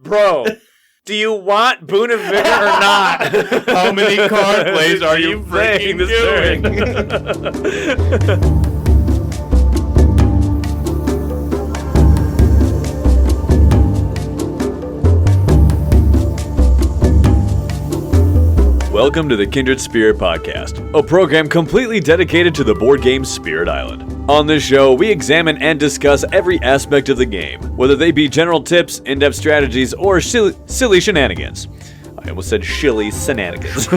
Bro, do you want Boon of Vigor or not? How many card plays are you freaking doing? Welcome to the Kindred Spirit Podcast, a program completely dedicated to the board game Spirit Island. On this show, we examine and discuss every aspect of the game, whether they be general tips, in-depth strategies, or silly shenanigans. I almost said shilly shenanigans.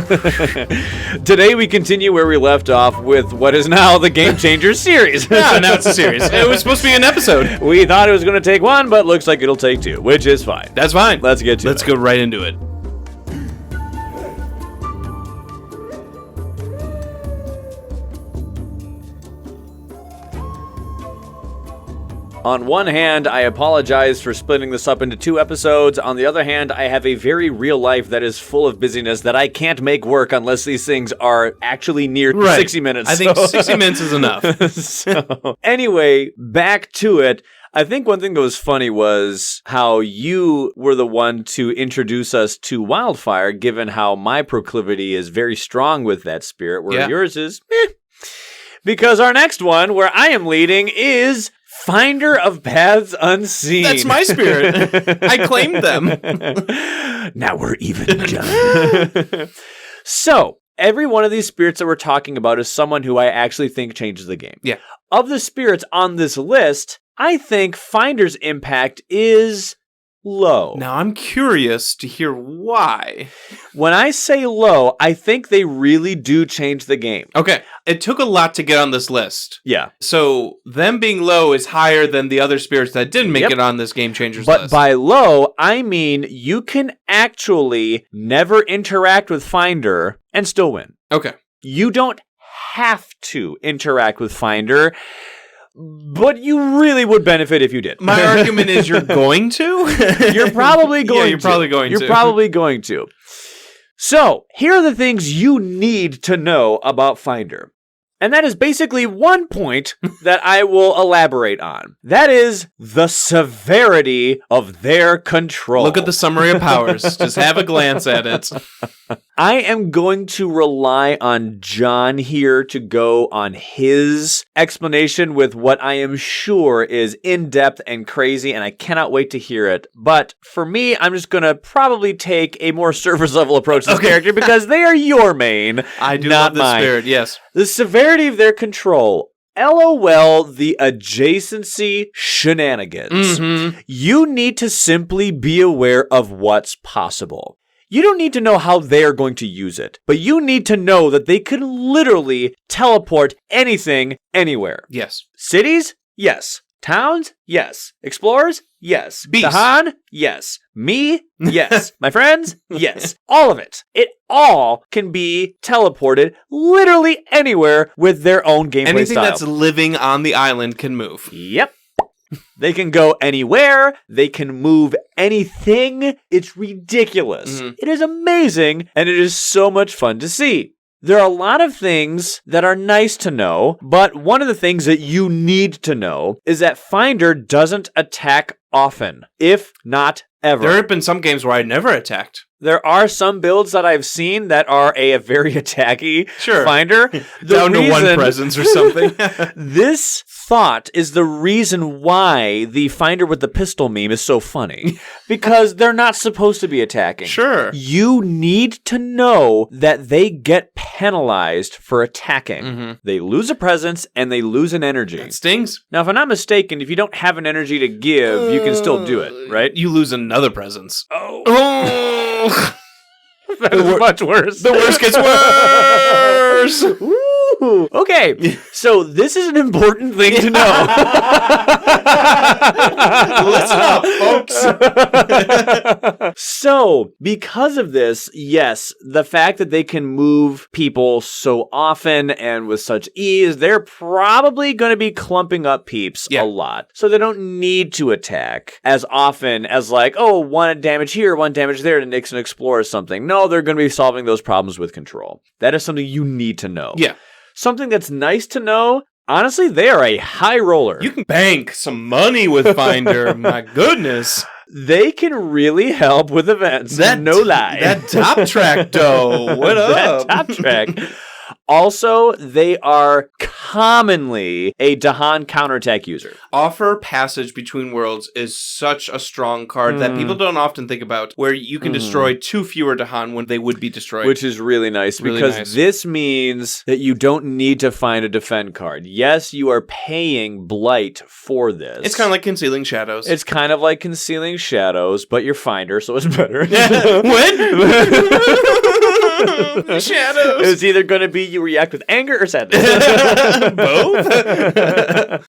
Today we continue where we left off with what is now the Game Changers series. Yeah, now it's a series. It was supposed to be an episode. We thought it was going to take one, but looks like it'll take two, which is fine. That's fine. Let's get to it. Let's go right into it. On one hand, I apologize for splitting this up into two episodes. On the other hand, I have a very real life that is full of busyness that I can't make work unless these things are actually near 60 minutes. I think 60 minutes is enough. So, anyway, back to it. I think one thing that was funny was how you were the one to introduce us to Wildfire, given how my proclivity is very strong with that spirit, where yours is Because our next one, where I am leading, is Finder of Paths Unseen. That's my spirit. I claimed them. Now we're even, John. So, every one of these spirits that we're talking about is someone who I actually think changes the game. Yeah. Of the spirits on this list, I think Finder's impact is low. Now, I'm curious to hear why. When I say low, I think they really do change the game. Okay. It took a lot to get on this list. Yeah. So, them being low is higher than the other spirits that didn't make it on this Game Changers list. But by low, I mean you can actually never interact with Finder and still win. Okay. You don't have to interact with Finder, but you really would benefit if you did. My argument is you're going to? You're probably going to. You're probably going to. You're probably going to. So, here are the things you need to know about Finder. And that is basically one point that I will elaborate on. That is the severity of their control. Look at the summary of powers. Just have a glance at it. I am going to rely on John here to go on his explanation with what I am sure is in-depth and crazy, and I cannot wait to hear it. But for me, I'm just going to probably take a more surface-level approach to this character because they are your main, I do not love this mine. spirit, yes. The severity of their control. LOL, the adjacency shenanigans. Mm-hmm. You need to simply be aware of what's possible. You don't need to know how they're going to use it, but you need to know that they can literally teleport anything, anywhere. Yes. Cities? Yes. Towns? Yes. Explorers? Yes. Beast. Dahan? Yes. Me? Yes. My friends? Yes. All of it. It all can be teleported literally anywhere with their own gameplay Anything style. that's living on the island can move. Yep. They can go anywhere. They can move anything. It's ridiculous. Mm-hmm. It is amazing, and it is so much fun to see. There are a lot of things that are nice to know, but one of the things that you need to know is that Finder doesn't attack often, if not ever. There have been some games where I never attacked. There are some builds that I've seen that are a very attacky Finder. Down to one presence or something. This thought is the reason why the Finder with the pistol meme is so funny. Because they're not supposed to be attacking. Sure. You need to know that they get penalized for attacking. Mm-hmm. They lose a presence and they lose an energy. That stings. Now, if I'm not mistaken, if you don't have an energy to give, you can still do it, right? You lose another presence. Oh. That is much worse. The worst gets worse. Ooh. Okay, so this is an important thing to know. Listen up, folks. So, because of this, yes, the fact that they can move people so often and with such ease, they're probably going to be clumping up peeps a lot. So they don't need to attack as often as like, oh, one damage here, one damage there to nix and explore something. No, they're going to be solving those problems with control. That is something you need to know. Yeah. Something that's nice to know, honestly, they are a high roller. You can bank some money with Finder. My goodness. they can really help with events. No lie. That top track, though. What up? That top track. Also, they are commonly a Dahan counterattack user. Offer Passage Between Worlds is such a strong card that people don't often think about, where you can destroy 2 fewer Dahan when they would be destroyed. Which is really nice, because this means that you don't need to find a defend card. Yes, you are paying Blight for this. It's kind of like Concealing Shadows. It's kind of like Concealing Shadows, but you're Finder, so it's better. What? Shadows. It's either going to be you react with anger or sadness. Both?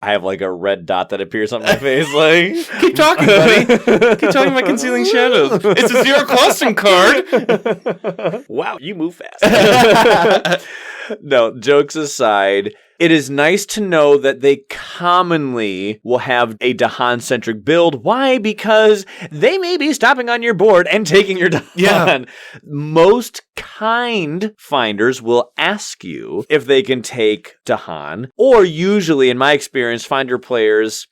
I have like a red dot that appears on my face. Like, keep talking, buddy. Keep talking about Concealing Shadows. It's a 0 costing card. Wow, you move fast. No, jokes aside, it is nice to know that they commonly will have a Dahan-centric build. Why? Because they may be stopping on your board and taking your Dahan. Yeah. Most kind finders will ask you if they can take Dahan, or usually, in my experience, finder players...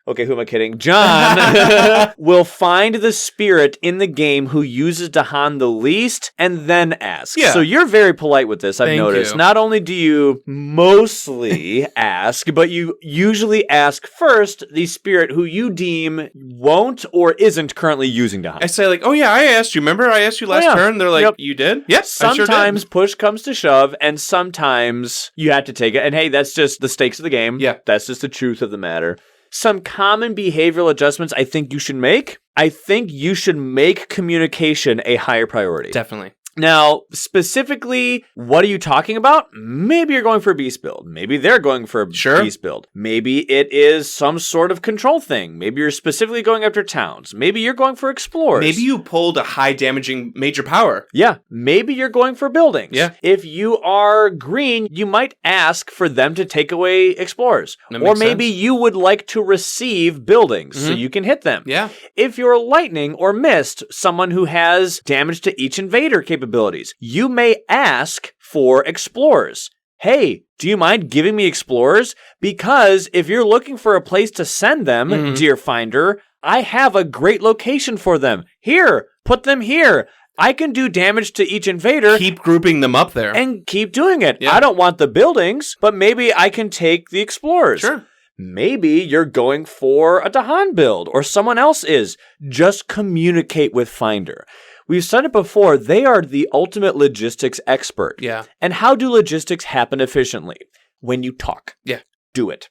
Okay, who am I kidding? John will find the spirit in the game who uses Dahan the least and then ask. Yeah. So you're very polite with this, I've noticed. Not only do you mostly ask, but you usually ask first the spirit who you deem won't or isn't currently using Dahan. I say like, oh yeah, I asked you. Remember I asked you last turn? They're like, you did? Yep, sometimes push comes to shove, and sometimes you have to take it. And hey, that's just the stakes of the game. Yeah. That's just the truth of the matter. Some common behavioral adjustments I think you should make. I think you should make communication a higher priority. Definitely. Now, specifically, what are you talking about? Maybe you're going for a beast build. Maybe they're going for a beast build. Maybe it is some sort of control thing. Maybe you're specifically going after towns. Maybe you're going for explorers. Maybe you pulled a high damaging major power. Yeah. Maybe you're going for buildings. Yeah. If you are green, you might ask for them to take away explorers. Or maybe you would like to receive buildings so you can hit them. Yeah. If you're lightning or mist, someone who has damage to each invader capabilities, you may ask for explorers. Hey, do you mind giving me explorers? Because if you're looking for a place to send them, dear finder, I have a great location for them. Here, put them here. I can do damage to each invader. Keep grouping them up there. And keep doing it. Yeah. I don't want the buildings, but maybe I can take the explorers. Sure. Maybe you're going for a Dahan build, or someone else is. Just communicate with Finder. We've said it before, they are the ultimate logistics expert. Yeah. And how do logistics happen efficiently? When you talk. Yeah. Do it.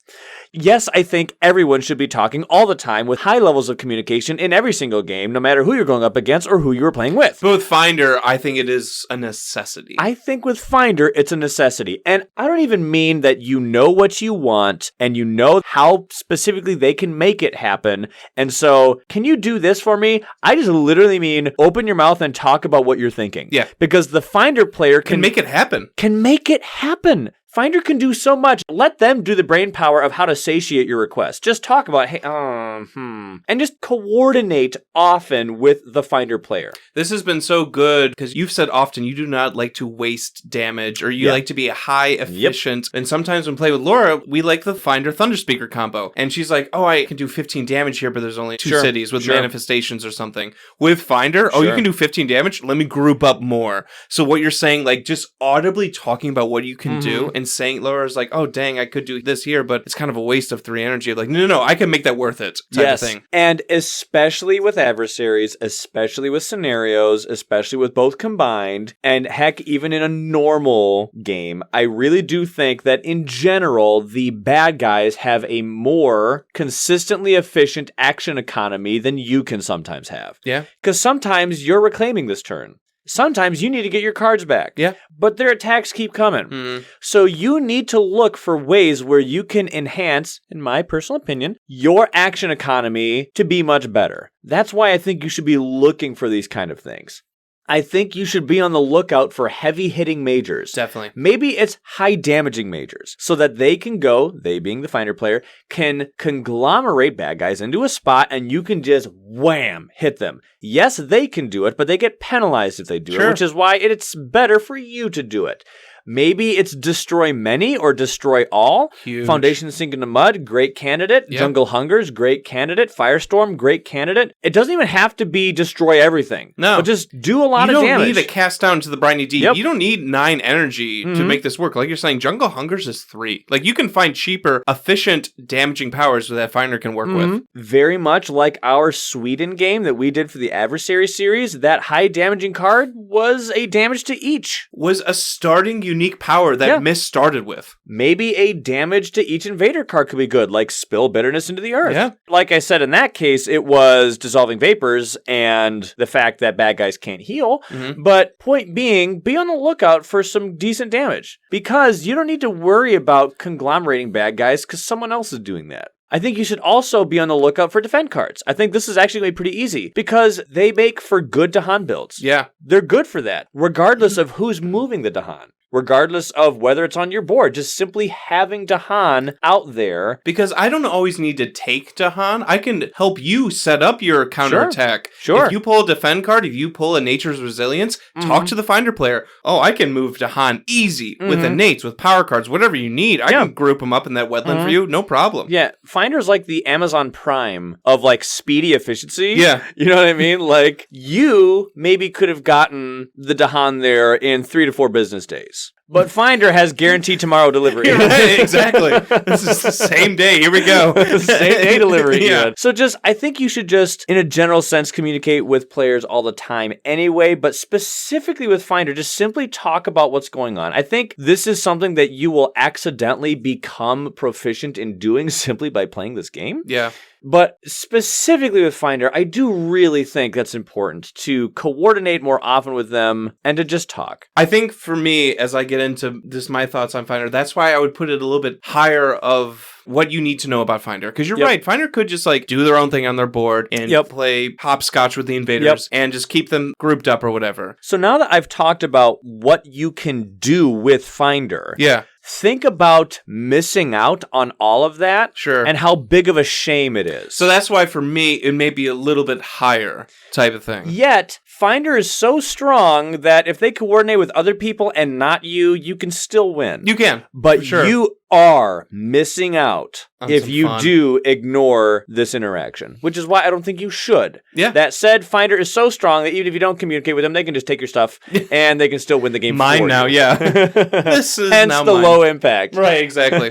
Yes, I think everyone should be talking all the time with high levels of communication in every single game, no matter who you're going up against or who you're playing with. But with Finder, I think it is a necessity. I think with Finder, it's a necessity. And I don't even mean that you know what you want and you know how specifically they can make it happen. And so, can you do this for me? I just literally mean open your mouth and talk about what you're thinking. Yeah. Because the Finder player can make it happen. Can make it happen. Finder can do so much. Let them do the brain power of how to satiate your request. Just talk about, hey, and just coordinate often with the Finder player. This has been so good because you've said often you do not like to waste damage, or you like to be high efficient. And sometimes when play with Laura, we like the Finder Thunder Speaker combo. And she's like, oh, I can do 15 damage here, but there's only 2 cities with manifestations or something. With Finder, you can do 15 damage. Let me group up more. So what you're saying, like just audibly talking about what you can do, and saying, Laura's like, oh, dang, I could do this here, but it's kind of a waste of 3 energy. Like, no, I can make that worth it type of thing. And especially with adversaries, especially with scenarios, especially with both combined, and heck, even in a normal game, I really do think that in general, the bad guys have a more consistently efficient action economy than you can sometimes have. Yeah. Because sometimes you're reclaiming this turn. Sometimes you need to get your cards back. Yeah. But their attacks keep coming. So you need to look for ways where you can enhance, in my personal opinion, your action economy to be much better. That's why I think you should be looking for these kind of things. I think you should be on the lookout for heavy-hitting majors. Definitely. Maybe it's high-damaging majors, so that they can go, they being the Finder player, can conglomerate bad guys into a spot, and you can just wham, hit them. Yes, they can do it, but they get penalized if they do it, which is why it's better for you to do it. Maybe it's destroy many or destroy all. Huge. Foundation Sink into Mud, great candidate. Yep. Jungle Hungers, great candidate. Firestorm, great candidate. It doesn't even have to be destroy everything. No. But just do a lot of damage. You don't need a cast down to the briny deep. Yep. You don't need 9 energy to make this work. Like you're saying, Jungle Hungers is 3. Like you can find cheaper, efficient, damaging powers that Finder can work with. Very much like our Sweden game that we did for the Adversary series, that high damaging card was a damage to each. Was a starting unique power that Mist started with. Maybe a damage to each invader card could be good, like Spill Bitterness into the Earth. Yeah. Like I said, in that case, it was Dissolving Vapors and the fact that bad guys can't heal. But point being, be on the lookout for some decent damage, because you don't need to worry about conglomerating bad guys because someone else is doing that. I think you should also be on the lookout for defend cards. I think this is actually going to be pretty easy because they make for good Dahan builds. Yeah. They're good for that, regardless of who's moving the Dahan. Regardless of whether it's on your board, just simply having Dahan out there. Because I don't always need to take Dahan. I can help you set up your counterattack. Sure. If you pull a defend card, if you pull a Nature's Resilience, talk to the Finder player. Oh, I can move Dahan easy with innates, with power cards, whatever you need. I can group them up in that wetland for you. No problem. Yeah, Finder's like the Amazon Prime of like speedy efficiency. Yeah. You know what I mean? Like you maybe could have gotten the Dahan there in 3 to 4 business days. But Finder has guaranteed tomorrow delivery. Right, exactly. This is the same day. Here we go. Same day delivery. Yeah. So I think you should just, in a general sense, communicate with players all the time anyway, but specifically with Finder, just simply talk about what's going on. I think this is something that you will accidentally become proficient in doing simply by playing this game. Yeah. But specifically with Finder, I do really think that's important to coordinate more often with them and to just talk. I think for me, as I get into just my thoughts on Finder, that's why I would put it a little bit higher of what you need to know about Finder. Because you're right, Finder could just like do their own thing on their board and play hopscotch with the invaders and just keep them grouped up or whatever. So now that I've talked about what you can do with Finder, think about missing out on all of that and how big of a shame it is. So that's why for me, it may be a little bit higher type of thing. Yet, Finder is so strong that if they coordinate with other people and not you, you can still win. You can. But you are missing out if you fun. do ignore this interaction, which is why I don't think you should. Yeah. That said, Finder is so strong that even if you don't communicate with them, they can just take your stuff and they can still win the game. Mine for now, you. This is hence now the mine. low impact. Right, exactly.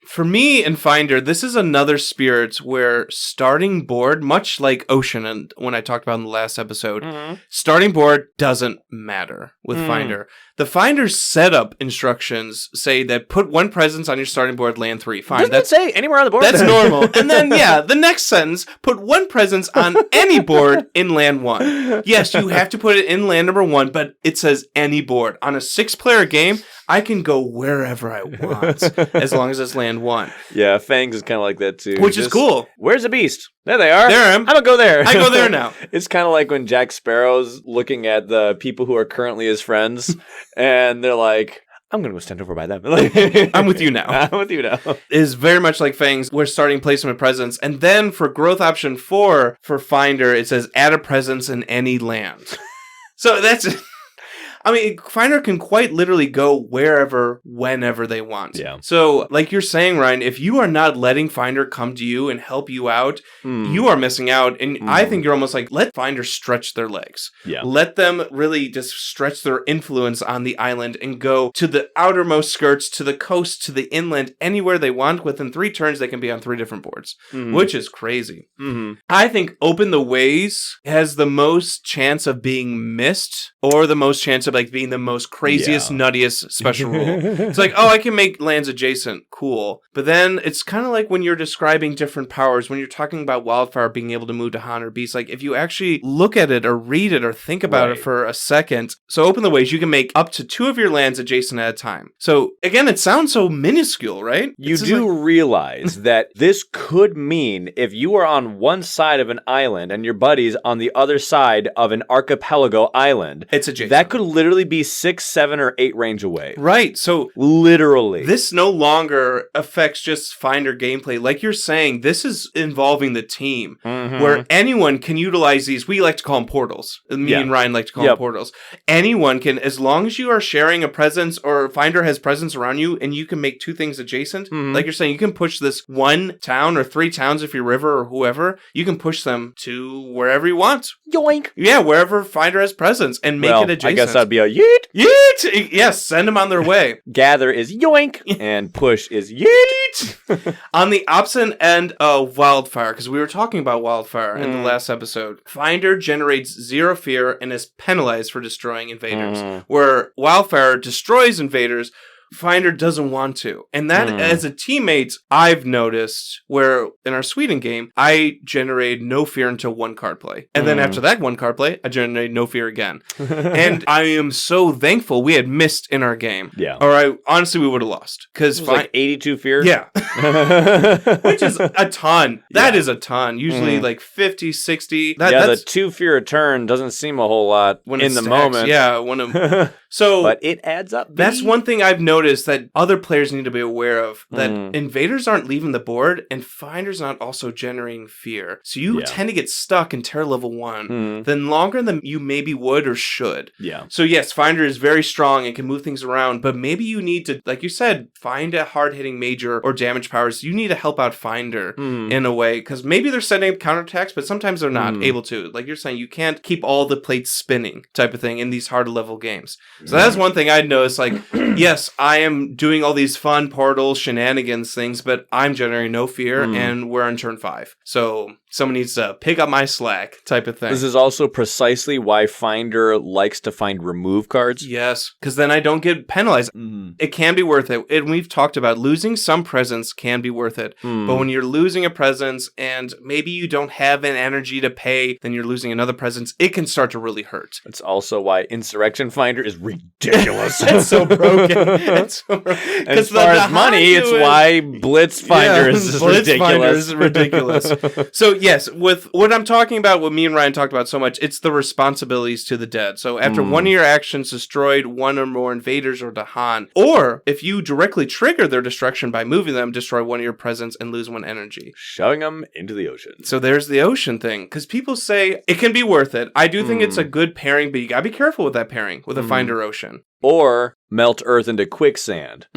For me in Finder, this is another spirit where starting board, much like Ocean and when I talked about in the last episode, starting board doesn't matter with Finder. The Finder's setup instructions say that put 1 presence on your starting board, land 3. Fine. Doesn't that say anywhere on the board? That's normal. And then, the next sentence, put 1 presence on any board in land 1. Yes, you have to put it in land number 1, but it says any board. On a 6-player game, I can go wherever I want as long as it's land 1. Yeah, Fangs is kind of like that too. Which is cool. Where's the beast? There they are. There I am. I don't go there. I go there now. It's kind of like when Jack Sparrow's looking at the people who are currently his friends, and they're like, I'm going to go stand over by them. I'm with you now. I'm with you now. Is very much like Fangs. We're starting placement presence. And then for growth option 4 for Finder, it says add a presence in any land. So that's... I mean, Finder can quite literally go wherever, whenever they want. Yeah. So, like you're saying, Ryan, if you are not letting Finder come to you and help you out, you are missing out. And I think you're almost like, let Finder stretch their legs. Yeah. Let them really just stretch their influence on the island and go to the outermost skirts, to the coast, to the inland, anywhere they want. Within 3 turns, they can be on 3 different boards, which is crazy. I think Open the Ways has the most chance of being missed or the most chance of like being the most craziest, nuttiest special rule. It's like, oh, I can make lands adjacent. Cool. But then it's kind of like when you're describing different powers, when you're talking about Wildfire being able to move to Han or Beast, like if you actually look at it or read it or think about it for a second. So Open the Ways, you can make up to 2 of your lands adjacent at a time. So again, it sounds so minuscule, right? You do realize that this could mean if you are on one side of an island and your buddy's on the other side of an archipelago island, it's adjacent. That could literally be 6, 7, or 8 range away. Right. So literally. This no longer affects just Finder gameplay. Like you're saying, this is involving the team where anyone can utilize these. We like to call them portals. Me and Ryan like to call them portals. Anyone can, as long as you are sharing a presence or Finder has presence around you and you can make 2 things adjacent, like you're saying, you can push this 1 town or 3 towns if you're River or whoever, you can push them to wherever you want. Yoink. Yeah, wherever Finder has presence and make it adjacent. I guess that'd be a yeet. Yeet! Yes, send them on their way. Gather is yoink and push is yeet. On the opposite end of Wildfire, because we were talking about Wildfire in the last episode, Finder generates 0 fear and is penalized for destroying invaders. Where Wildfire destroys invaders, Finder doesn't want to. And that, as a teammate, I've noticed where in our Sweden game, I generated no fear until 1 card play. And then after that 1 card play, I generated no fear again. And I am so thankful we had missed in our game. Yeah. Or honestly, we would have lost. Because like 82 fear? Yeah. Which is a ton. That is a ton. Usually like 50, 60. That's... the 2 fear a turn doesn't seem a whole lot when in the moment. Yeah. But it adds up. That's one thing I've noticed that other players need to be aware of, that invaders aren't leaving the board and Finder's not also generating fear. So you tend to get stuck in terror level 1 then longer than you maybe would or should. Yeah. So yes, Finder is very strong and can move things around, but maybe you need to, like you said, find a hard-hitting major or damage powers. You need to help out Finder in a way, because maybe they're setting up counterattacks, but sometimes they're not able to. Like you're saying, you can't keep all the plates spinning type of thing in these hard level games. So that's one thing I'd notice, like, yes, I am doing all these fun portal shenanigans things, but I'm generating no fear, and we're on turn 5. So someone needs to pick up my slack type of thing. This is also precisely why Finder likes to find remove cards. Yes, because then I don't get penalized. It can be worth it. And we've talked about losing some presence can be worth it. But when you're losing a presence and maybe you don't have an energy to pay, then you're losing another presence, it can start to really hurt. It's also why Insurrection Finder is ridiculous. It's so broken. As far as money, it's why Blitz Finder is just Blitz ridiculous. Finder is ridiculous. So yes, with what I'm talking about, what me and Ryan talked about so much, it's the responsibilities to the dead. So after one of your actions destroyed 1 or more invaders or Dahan, or if you directly trigger their destruction by moving them, destroy 1 of your presence and lose 1 energy. Shoving them into the ocean. So there's the ocean thing, because people say it can be worth it. I do think it's a good pairing, but you gotta be careful with that pairing, with a Finder Ocean. Or melt earth into quicksand,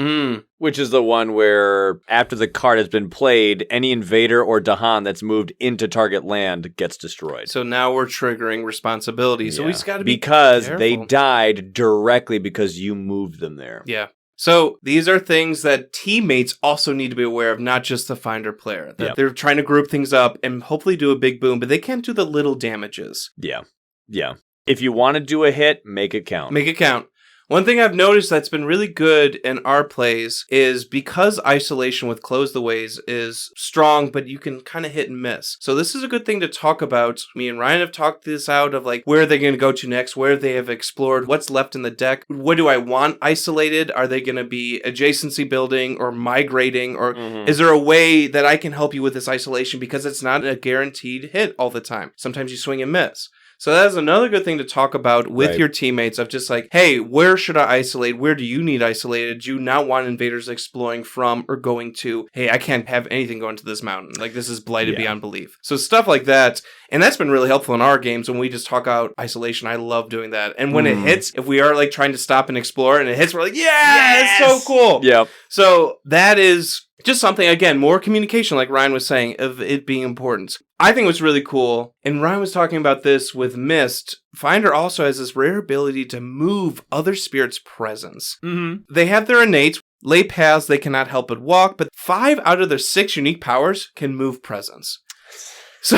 which is the one where after the card has been played, any invader or Dahan that's moved into target land gets destroyed. So now we're triggering responsibility. So we just got to be because careful. They died directly because you moved them there. Yeah. So these are things that teammates also need to be aware of, not just the Finder player. That they're trying to group things up and hopefully do a big boom, but they can't do the little damages. Yeah. Yeah. If you want to do a hit, make it count. Make it count. One thing I've noticed that's been really good in our plays is because isolation with Close the Ways is strong, but you can kind of hit and miss. So this is a good thing to talk about. Me and Ryan have talked this out of like where they're going to go to next, where they have explored, what's left in the deck. What do I want isolated? Are they going to be adjacency building or migrating? Or is there a way that I can help you with this isolation because it's not a guaranteed hit all the time? Sometimes you swing and miss. So that's another good thing to talk about with your teammates of just like, hey, where should I isolate? Where do you need isolated? Do you not want invaders exploring from or going to, hey, I can't have anything going to this mountain. Like, this is blighted beyond belief. So stuff like that. And that's been really helpful in our games when we just talk out isolation. I love doing that. And when it hits, if we are like trying to stop and explore and it hits, we're like, it's so cool. Yep. So that is just something, again, more communication, like Ryan was saying, of it being important. I think what's really cool, and Ryan was talking about this with Mist, Finder also has this rare ability to move other spirits' presence. They have their innate, lay paths they cannot help but walk, but 5 out of their 6 unique powers can move presence. So,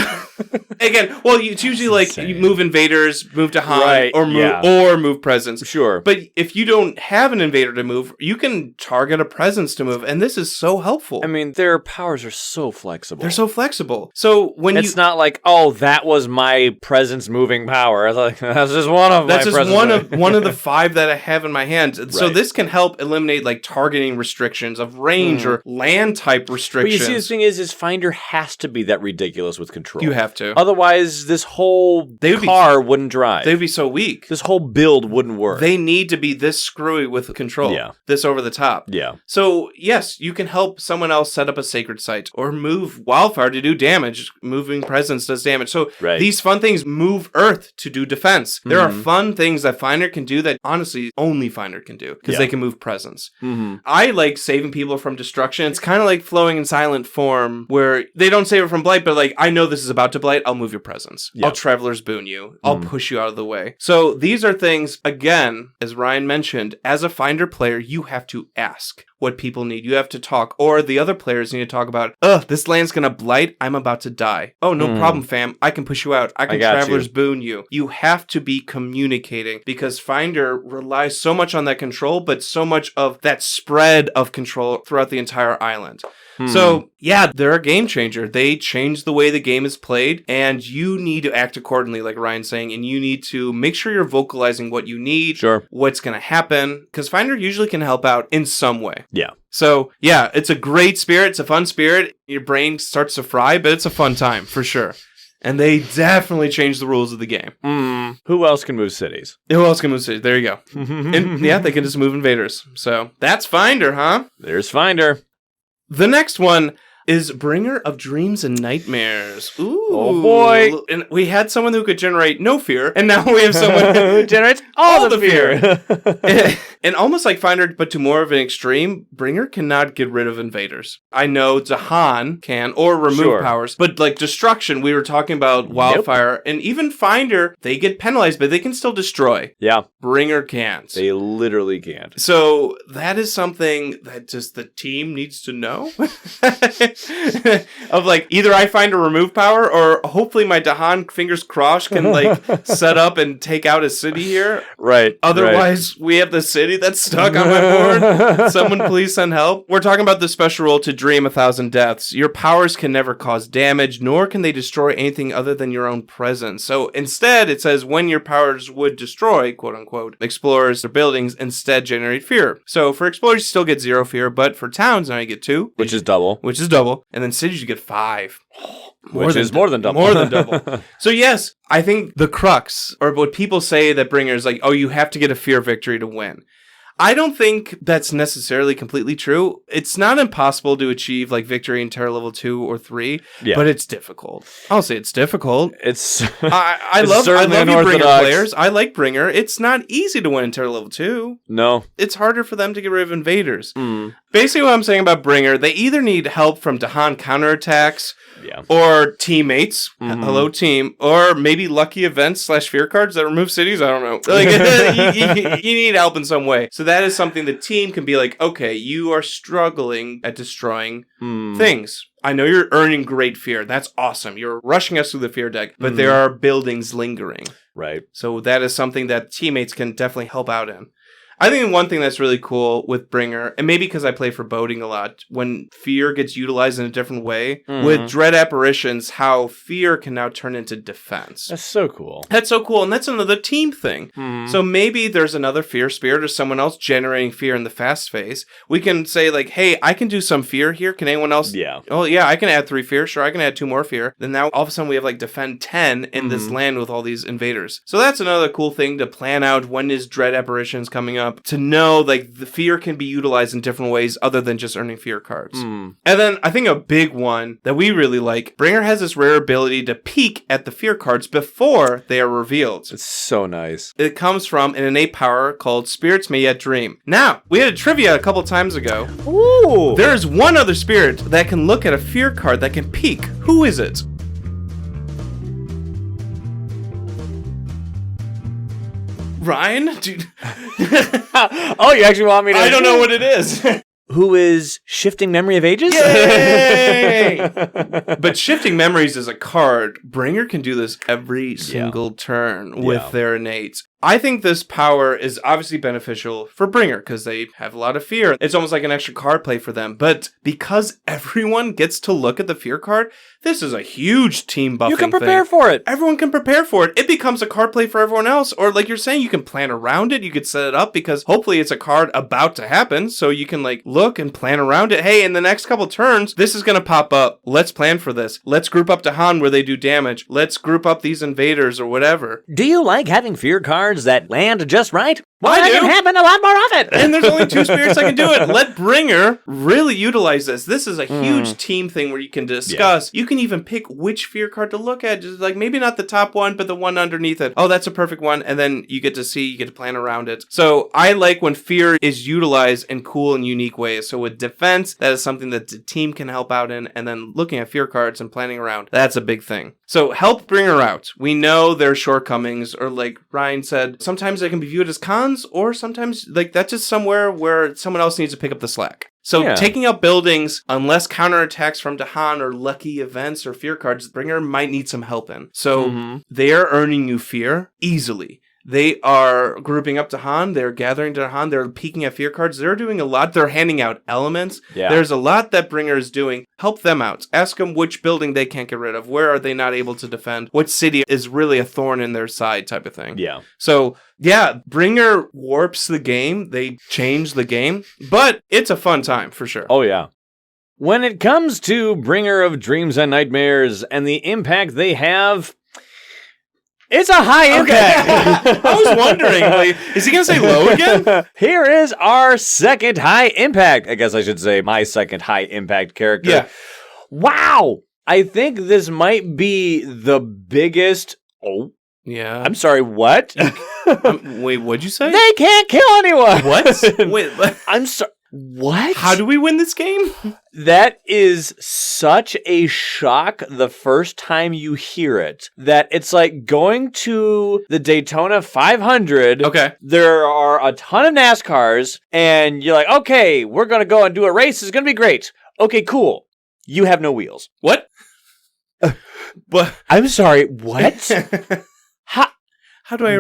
again, well, it's usually like you move invaders, move to Han, or move presence. Sure. But if you don't have an invader to move, you can target a presence to move, and this is so helpful. I mean, their powers are so flexible. They're so flexible. So when it's not like, oh, that was my presence moving power. It's like, that's just one of my presence. That's just one of the 5 that I have in my hand. So this can help eliminate like targeting restrictions of range or land type restrictions. But you see, the thing is Finder has to be that ridiculous with control. You have to. Otherwise, this whole car wouldn't drive. They'd be so weak. This whole build wouldn't work. They need to be this screwy with control. Yeah. This over the top. Yeah. So, yes, you can help someone else set up a sacred site or move wildfire to do damage. Moving presence does damage. So, these fun things move Earth to do defense. There are fun things that Finder can do that, honestly, only Finder can do because they can move presence. I like saving people from destruction. It's kind of like flowing in silent form where they don't save it from blight, but like, I know this is about to blight. I'll move your presence. I'll Traveler's Boon you. I'll push you out of the way. So these are things, again, as Ryan mentioned, as a Finder player, you have to ask what people need. You have to talk, or the other players need to talk about, this land's gonna blight. I'm about to die. Oh, no problem, fam. I can push you out. I can Traveler's Boon you. You have to be communicating because Finder relies so much on that control, but so much of that spread of control throughout the entire island. So, yeah, they're a game changer. They change the way the game is played, and you need to act accordingly, like Ryan's saying, and you need to make sure you're vocalizing what you need, what's going to happen, because Finder usually can help out in some way. Yeah. So, yeah, it's a great spirit. It's a fun spirit. Your brain starts to fry, but it's a fun time, for sure. And they definitely changed the rules of the game. Who else can move cities? Who else can move cities? There you go. And, yeah, they can just move invaders. So, that's Finder, huh? There's Finder. The next one is Bringer of Dreams and Nightmares. Ooh. Oh, boy. And we had someone who could generate no fear, and now we have someone who generates all the fear. And almost like Finder, but to more of an extreme, Bringer cannot get rid of invaders. I know Zahan can, or remove powers, but like destruction, we were talking about wildfire, and even Finder, they get penalized, but they can still destroy. Yeah. Bringer can't. They literally can't. So that is something that just the team needs to know. Of like, either I find a remove power, or hopefully my Dahan, fingers crossed, can like set up and take out a city here. Right. Otherwise, we have the city that's stuck on my board. Someone please send help. We're talking about the special rule to Dream 1,000 Deaths. Your powers can never cause damage, nor can they destroy anything other than your own presence. So instead, it says when your powers would destroy, quote unquote, explorers or buildings, instead generate fear. So for explorers, you still get 0 fear, but for towns, now you get 2. Which is double. And then cities, you get 5. More than double. More than double. So yes, I think the crux, or what people say that Bringer is like, oh, you have to get a fear victory to win. I don't think that's necessarily completely true. It's not impossible to achieve like victory in Terror level 2 or 3, but it's difficult. I'll say it's difficult. I love you Bringer players. I like Bringer. It's not easy to win in Terror level 2. No. It's harder for them to get rid of invaders. Basically what I'm saying about Bringer, they either need help from Dahan counterattacks, or teammates, hello team, or maybe lucky events / fear cards that remove cities. I don't know. Like, you need help in some way. So that is something the team can be like, okay, you are struggling at destroying things. I know you're earning great fear. That's awesome. You're rushing us through the fear deck, but there are buildings lingering. Right. So that is something that teammates can definitely help out in. I think one thing that's really cool with Bringer, and maybe because I play foreboding a lot, when fear gets utilized in a different way, with dread apparitions, how fear can now turn into defense. That's so cool. That's so cool, and that's another team thing. So maybe there's another fear spirit or someone else generating fear in the fast phase. We can say like, hey, I can do some fear here. Can anyone else? Yeah. Oh yeah, I can add 3 fear. Sure, I can add 2 more fear. Then now all of a sudden we have like defend 10 in this land with all these invaders. So that's another cool thing to plan out. When is dread apparitions coming up? To know like the fear can be utilized in different ways other than just earning fear cards. And then I think a big one that we really like, Bringer has this rare ability to peek at the fear cards before they are revealed. It's so nice. It comes from an innate power called Spirits May Yet Dream. Now, we had a trivia a couple times ago. Ooh! There is one other spirit that can look at a fear card that can peek. Who is it? Ryan? Dude. Oh, you actually want me to? I don't know what it is. Who is Shifting Memory of Ages? Yay! But Shifting Memories is a card. Bringer can do this every single turn with their innates. I think this power is obviously beneficial for Bringer because they have a lot of fear. It's almost like an extra card play for them. But because everyone gets to look at the fear card, this is a huge team buffing thing. You can prepare for it. Everyone can prepare for it. It becomes a card play for everyone else. Or like you're saying, you can plan around it. You could set it up because hopefully it's a card about to happen. So you can like look and plan around it. Hey, in the next couple turns, this is going to pop up. Let's plan for this. Let's group up to Han where they do damage. Let's group up these invaders or whatever. Do you like having fear cards that land just right? Well, I that do. can happen a lot more often. And there's only 2 spirits that can do it. Let Bringer really utilize this. This is a huge team thing where you can discuss. Yeah. You can even pick which fear card to look at. Just like maybe not the top one, but the one underneath it. Oh, that's a perfect one. And then you get to plan around it. So I like when fear is utilized in cool and unique ways. So with defense, that is something that the team can help out in. And then looking at fear cards and planning around, that's a big thing. So help Bringer out. We know their shortcomings, or like Ryan said, sometimes they can be viewed as cons, or sometimes like that's just somewhere where someone else needs to pick up the slack. So taking out buildings, unless counterattacks from Dahan or lucky events or fear cards, Bringer might need some help in. So they are earning you fear easily. They are grouping up to Han. They're gathering to Han. They're peeking at fear cards. They're doing a lot. They're handing out elements. Yeah. There's a lot that Bringer is doing. Help them out. Ask them which building they can't get rid of. Where are they not able to defend? What city is really a thorn in their side type of thing. Yeah. So, yeah, Bringer warps the game. They change the game. But it's a fun time for sure. Oh, yeah. When it comes to Bringer of Dreams and Nightmares and the impact they have... It's a high impact. Okay. I was wondering, like, is he going to say low again? Here is our second high impact. I guess I should say my second high impact character. Yeah. Wow. I think this might be the biggest... Oh. Yeah. I'm sorry, what? Wait, what'd you say? They can't kill anyone. What? Wait, I'm sorry. What? How do we win this game? That is such a shock the first time you hear it, that it's like going to the Daytona 500. Okay. There are a ton of NASCARs, and you're like, okay, we're going to go and do a race. It's going to be great. Okay, cool. You have no wheels. What? But I'm sorry, what? How do I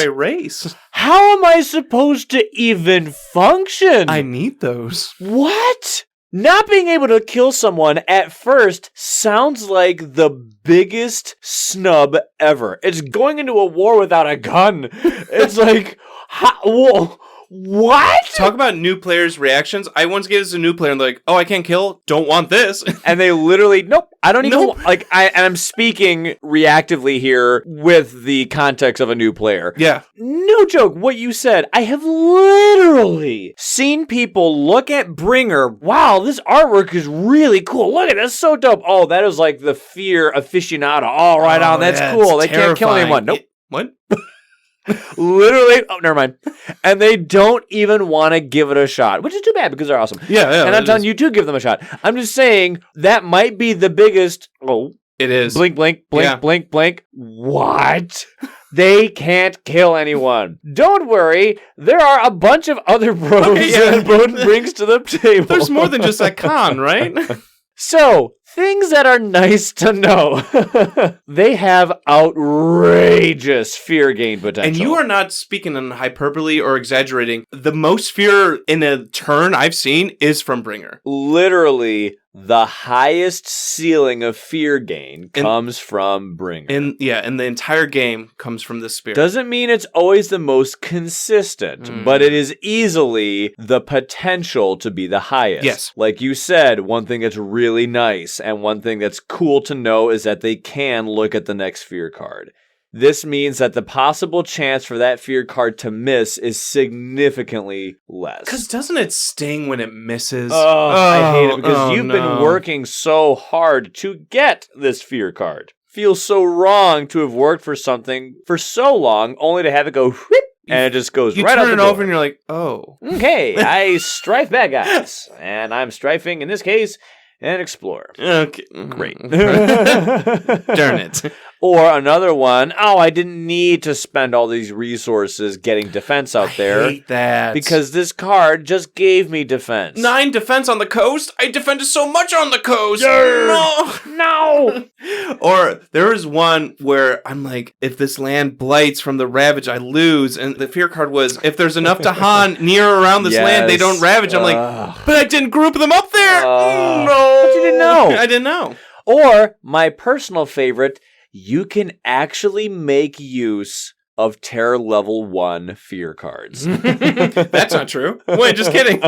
race? How am I supposed to even function? I need those. What? Not being able to kill someone at first sounds like the biggest snub ever. It's going into a war without a gun. It's like, whoa. What? Talk about new players' reactions. I once gave this to a new player and they're like, oh, I can't kill. Don't want this. And they literally, nope. I don't even, I'm speaking reactively here with the context of a new player. Yeah. No joke. What you said, I have literally seen people look at Bringer. Wow, this artwork is really cool. Look at it. That's so dope. Oh, that is like the fear aficionado. Oh, right on. That's cool. They can't kill anyone. Nope. What? Literally, oh, never mind. And they don't even want to give it a shot, which is too bad because they're awesome. Yeah. And I'm telling you to give them a shot. I'm just saying that might be the biggest. Oh, it is. Blink, blink, blink, blink, blink. What? They can't kill anyone. Don't worry. There are a bunch of other pros that Bowden brings to the table. There's more than just that con, right? So, things that are nice to know. They have outrageous fear gain potential. And you are not speaking in hyperbole or exaggerating. The most fear in a turn I've seen is from Bringer. Literally, the highest ceiling of fear gain comes from Bringer. And the entire game comes from this spirit. Doesn't mean it's always the most consistent, but it is easily the potential to be the highest. Yes. Like you said, one thing that's really nice and one thing that's cool to know is that they can look at the next fear card. This means that the possible chance for that fear card to miss is significantly less. Because doesn't it sting when it misses? I hate it because you've been working so hard to get this fear card. Feels so wrong to have worked for something for so long only to have it go whoop, and it just goes right out the door. You turn it over and you're like, oh. Okay, I strife bad guys. And I'm strifing, in this case, an explorer. Okay. Great. Darn it. Or another one, I didn't need to spend all these resources getting defense out there. I hate that. Because this card just gave me defense. 9 defense on the coast? I defended so much on the coast! No! Or there was one where I'm like, if this land blights from the ravage, I lose. And the fear card was, if there's enough Tahan near or around this land, they don't ravage. I'm like, but I didn't group them up there! No! But you didn't know. I didn't know. Or, my personal favorite, you can actually make use of Terror Level 1 fear cards. That's not true. Wait, just kidding.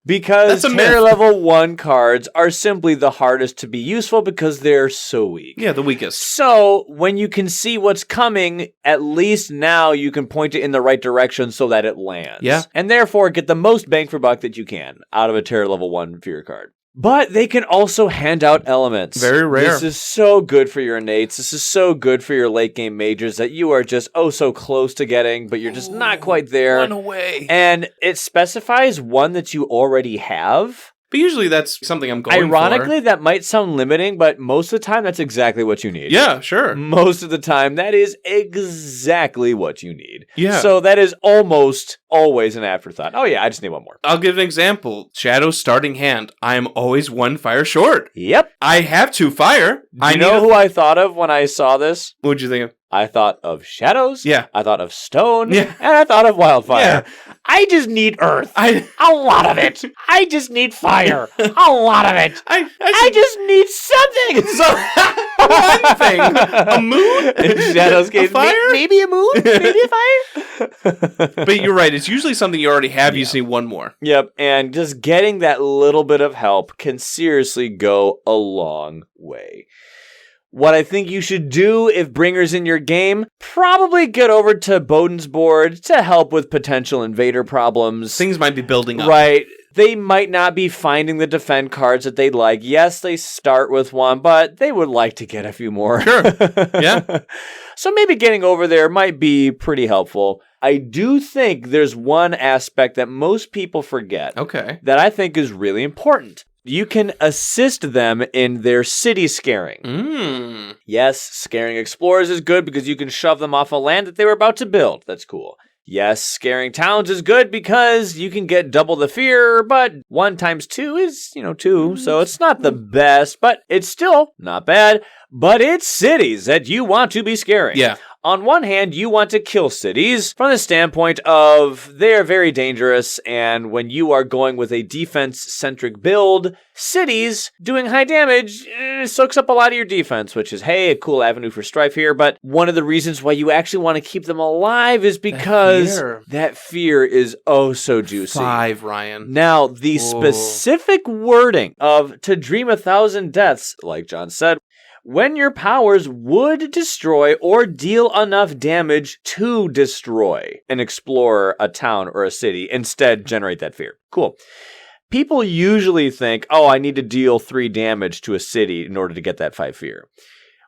Because Terror Level 1 cards are simply the hardest to be useful because they're so weak. Yeah, the weakest. So, when you can see what's coming, at least now you can point it in the right direction so that it lands. Yeah. And therefore, get the most bang for buck that you can out of a Terror Level 1 fear card. But they can also hand out elements. Very rare. This is so good for your innates. This is so good for your late game majors that you are just so close to getting, but you're just not quite there. Run away. And it specifies one that you already have. But usually that's something I'm going Ironically, that might sound limiting, but most of the time that's exactly what you need. Yeah, sure. Most of the time that is exactly what you need. Yeah. So that is almost always an afterthought. Oh yeah, I just need one more. I'll give an example. Shadow's starting hand. I am always 1 fire short. Yep. I have 2 fire. Do you know who I thought of when I saw this? What'd you think of? I thought of shadows. Yeah. I thought of stone. Yeah. And I thought of wildfire. Yeah. I just need earth. A lot of it. I just need fire. A lot of it. I just need something. One thing. A moon? And shadows gave fire? Maybe a moon? Maybe a fire? But you're right. It's usually something you already have. You just need one more. Yep. And just getting that little bit of help can seriously go a long way. What I think you should do if Bringer's in your game, probably get over to Bowden's board to help with potential invader problems. Things might be building up. Right. They might not be finding the defend cards that they'd like. Yes, they start with one, but they would like to get a few more. Sure. Yeah. So maybe getting over there might be pretty helpful. I do think there's one aspect that most people forget. Okay. That I think is really important. You can assist them in their city scaring. Yes, scaring explorers is good because you can shove them off a land that they were about to build. That's cool. Yes, scaring towns is good because you can get double the fear, but 1 times 2 is, 2, so it's not the best, but it's still not bad. But it's cities that you want to be scaring. Yeah. On one hand, you want to kill cities from the standpoint of they're very dangerous, and when you are going with a defense-centric build, cities doing high damage soaks up a lot of your defense, which is, hey, a cool avenue for strife here, but one of the reasons why you actually want to keep them alive is because that fear is oh so juicy. 5, Ryan. Now, the specific wording of to dream 1,000 deaths, like John said, when your powers would destroy or deal enough damage to destroy an explorer, a town, or a city, instead generate that fear. Cool. People usually think, I need to deal 3 damage to a city in order to get that 5 fear.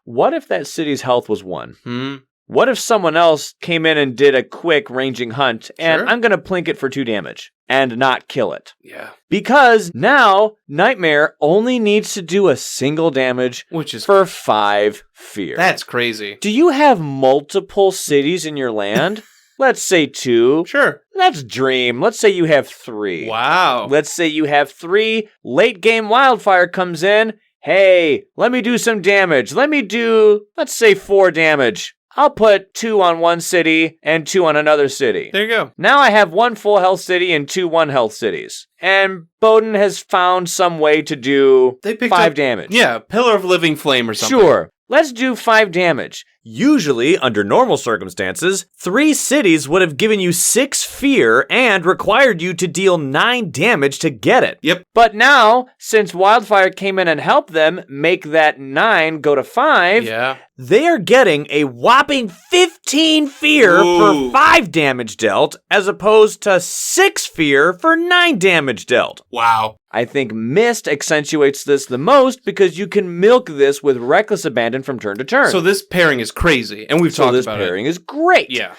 What if that city's health was 1? What if someone else came in and did a quick ranging hunt, and I'm going to plink it for 2 damage and not kill it? Yeah. Because now, Nightmare only needs to do a single damage which is for 5 fear. That's crazy. Do you have multiple cities in your land? Let's say 2. Sure. Let's dream. Let's say you have 3. Wow. Let's say you have 3. Late game wildfire comes in. Hey, let me do some damage. Let's say 4 damage. I'll put 2 on one city and 2 on another city. There you go. Now I have 1 full health city and 2 1-health cities. And Bowden has found some way to do 5 damage. Yeah, Pillar of Living Flame or something. Sure. Let's do 5 damage. Usually, under normal circumstances, 3 cities would have given you 6 fear and required you to deal 9 damage to get it. Yep. But now, since Wildfire came in and helped them make that 9 go to 5, they are getting a whopping 15 fear for 5 damage dealt, as opposed to 6 fear for 9 damage dealt. Wow. I think Mist accentuates this the most because you can milk this with Reckless Abandon from turn to turn. So this pairing is crazy, and we've talked about it. This pairing is great. Yeah.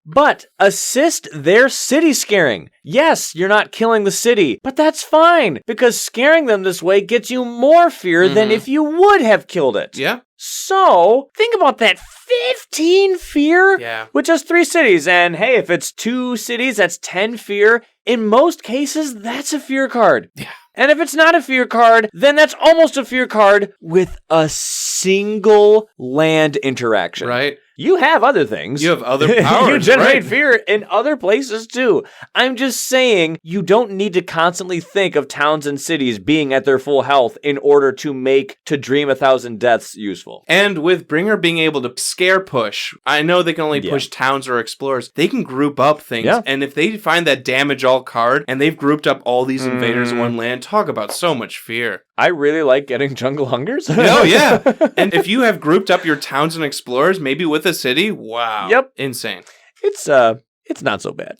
But assist their city scaring. Yes, you're not killing the city, but that's fine, because scaring them this way gets you more fear than if you would have killed it. Yeah. So, think about that 15 fear with just 3 cities. And hey, if it's 2 cities, that's 10 fear. In most cases, that's a fear card. Yeah. And if it's not a fear card, then that's almost a fear card with a single land interaction. Right. You have other things. You have other powers. You generate fear in other places too. I'm just saying you don't need to constantly think of towns and cities being at their full health in order to make To Dream 1,000 Deaths useful. And with Bringer being able to scare push, I know they can only push towns or explorers. They can group up things. Yeah. And if they find that damage all card and they've grouped up all these invaders in one land, talk about so much fear. I really like getting Jungle Hungers. Oh, yeah. And if you have grouped up your towns and explorers, maybe with a city, wow. Yep. Insane. It's not so bad.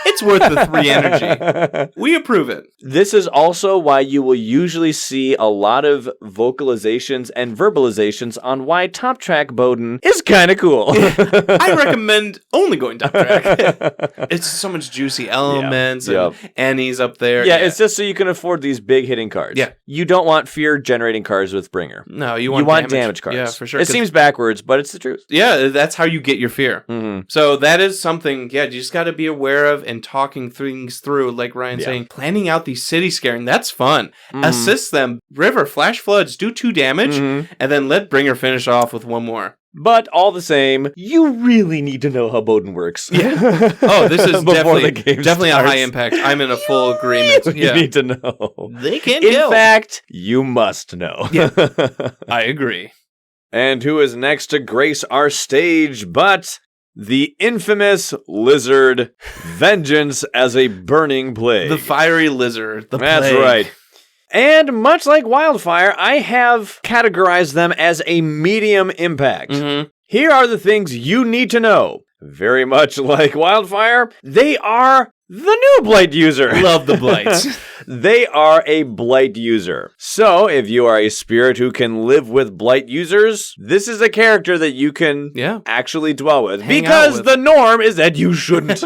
It's worth the 3 energy. We approve it. This is also why you will usually see a lot of vocalizations and verbalizations on why Top Track Bowden is kind of cool. I recommend only going Top Track. It's so much juicy elements and Annie's up there. Yeah, it's just so you can afford these big hitting cards. Yeah. You don't want fear generating cards with Bringer. No, you want damage cards. Yeah, for sure. It seems backwards, but it's the truth. Yeah, that's how you get your fear. Mm-hmm. So that is something, you just got to be aware of and talking things through, like Ryan's saying, planning out these city scaring, that's fun. Assist them, river, flash floods, do 2 damage, and then let Bringer finish off with 1 more. But all the same, you really need to know how Bowden works. Yeah. Oh, this is definitely a high impact. I'm in a full agreement. You need to know. They can In fact, you must know. Yeah. I agree. And who is next to grace our stage but the infamous lizard, Vengeance as a Burning Plague. The fiery lizard. That's right. And much like Wildfire, I have categorized them as a medium impact. Here are the things you need to know. Very much like Wildfire, they are the new Blight user. Love the Blights. They are a Blight user. So, if you are a spirit who can live with Blight users, this is a character that you can actually dwell with. Because the norm is that you shouldn't.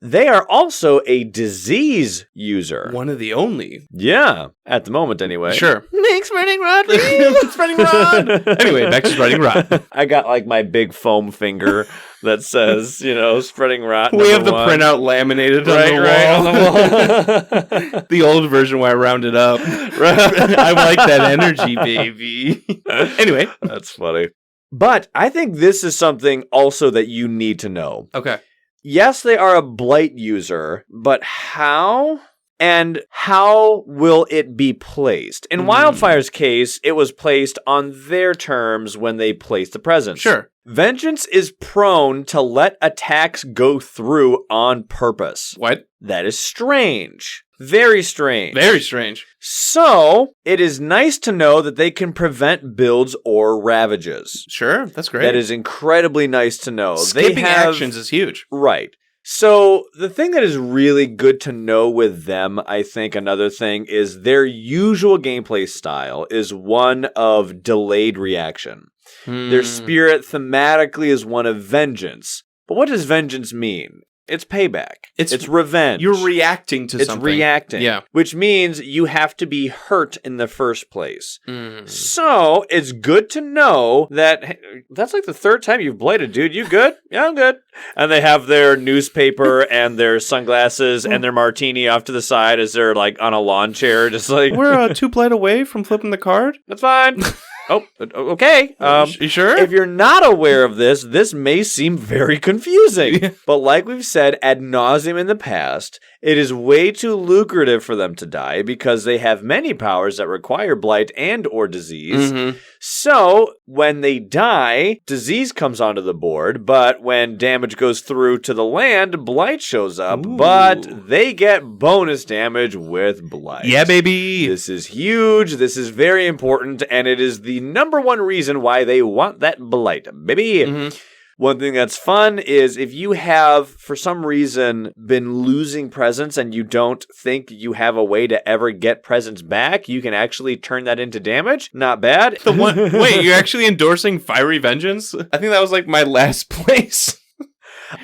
They are also a disease user. One of the only. Yeah, at the moment anyway. Sure. Make Spreading Rod real. Spreading Rod. Anyway, back to Spreading Rod. I got like my big foam finger that says, Spreading Rot. We have the printout laminated on the wall. The old version where I rounded up. I like that energy, baby. Anyway. That's funny. But I think this is something also that you need to know. Okay. Yes, they are a Blight user, but how? And how will it be placed? In Wildfire's case, it was placed on their terms when they placed the presence. Sure. Vengeance is prone to let attacks go through on purpose. What? That is strange. Very strange. Very strange. So, it is nice to know that they can prevent builds or ravages. Sure, that's great. That is incredibly nice to know. Skipping actions is huge. Right. So, the thing that is really good to know with them, I think another thing, is their usual gameplay style is one of delayed reaction. Their spirit thematically is one of vengeance. But what does vengeance mean? It's payback. It's revenge. You're reacting to something. It's reacting. Yeah. Which means you have to be hurt in the first place. So, it's good to know that, hey, that's like the 3rd time you've blighted, dude. You good? Yeah, I'm good. And they have their newspaper and their sunglasses and their martini off to the side as they're like on a lawn chair, just like... We're 2 blight away from flipping the card? That's fine. Oh, okay. You sure? If you're not aware of this may seem very confusing. But like we've said ad nauseum in the past, it is way too lucrative for them to die because they have many powers that require blight and or disease. So, when they die, disease comes onto the board, but when damage goes through to the land, blight shows up, but they get bonus damage with blight. Yeah, baby! This is huge, this is very important, and it is the number one reason why they want that blight, baby! One thing that's fun is if you have, for some reason, been losing presence and you don't think you have a way to ever get presence back, you can actually turn that into damage. Not bad. Wait, you're actually endorsing Fiery Vengeance? I think that was like my last place.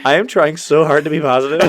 I am trying so hard to be positive.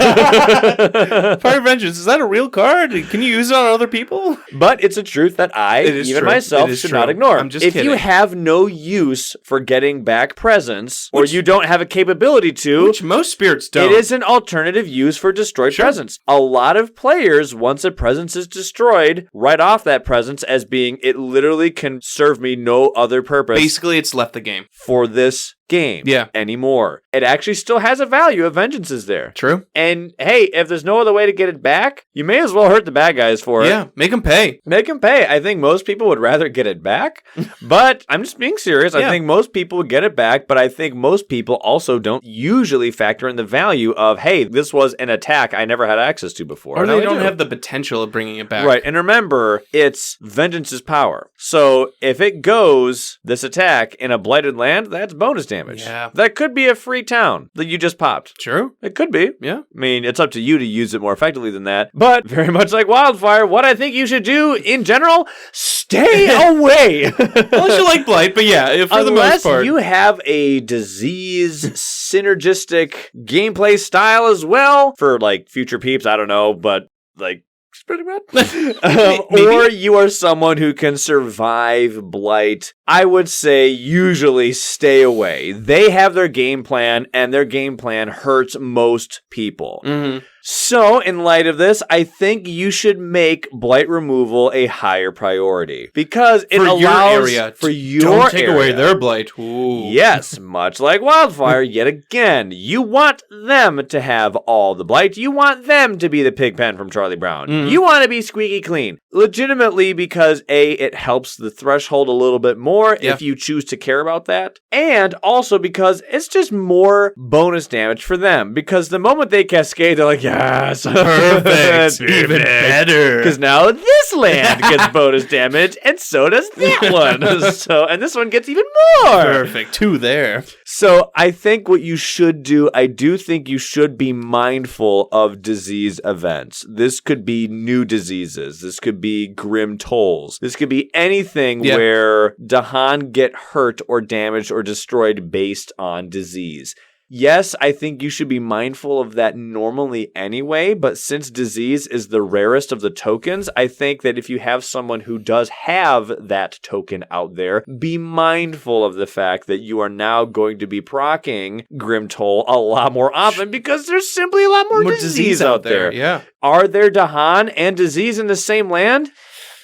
Fire Vengeance, is that a real card? Can you use it on other people? But it's a truth that I, even myself, should not ignore. I'm just if kidding. you have no use for getting back presents, or you don't have a capability to, Which most spirits don't. it is an alternative use for destroyed presents. A lot of players, once a presence is destroyed, write off that presence as being, it literally can serve me no other purpose. Basically, it's left the game. For this game anymore. It actually still has a value if vengeance is there. True. And hey, if there's no other way to get it back, you may as well hurt the bad guys for it. Yeah, make them pay. Make them pay. I think most people would rather get it back, but I'm just being serious. I think most people would get it back, but I think most people also don't usually factor in the value of, hey, this was an attack I never had access to before. Or they don't have the potential of bringing it back. Right. And remember, it's vengeance's power. So if it goes, this attack, in a blighted land, that's bonus damage. Yeah. That could be a free town that you just popped. True. It could be. Yeah. I mean, it's up to you to use it more effectively than that. But very much like Wildfire, what I think you should do in general, stay away. Unless you like Blight, but yeah, for the most part. Unless you have a disease synergistic gameplay style as well for like future peeps, I don't know, but like pretty bad. Or you are someone who can survive blight. I would say usually stay away. They have their game plan, and their game plan hurts most people. Mm-hmm. So, in light of this, I think you should make blight removal a higher priority because it allows for your don't take away their blight. Ooh. Yes, much like Wildfire, yet again, you want them to have all the blight. You want them to be the Pigpen from Charlie Brown. You want to be squeaky clean. Legitimately because A, it helps the threshold a little bit more if you choose to care about that. And also because it's just more bonus damage for them. Because the moment they cascade, they're like, yes, perfect, even better. Because now this land gets bonus damage, and so does that one. And this one gets even more. Perfect, 2 there. So I think what you should do, I do think you should be mindful of disease events. This could be new diseases. This could be grim tolls. This could be anything where Dahan get hurt or damaged or destroyed based on disease. Yes, I think you should be mindful of that normally anyway, but since disease is the rarest of the tokens, I think that if you have someone who does have that token out there, be mindful of the fact that you are now going to be proccing Grim Toll a lot more often because there's simply a lot more disease out there. Yeah. Are there Dahan and disease in the same land?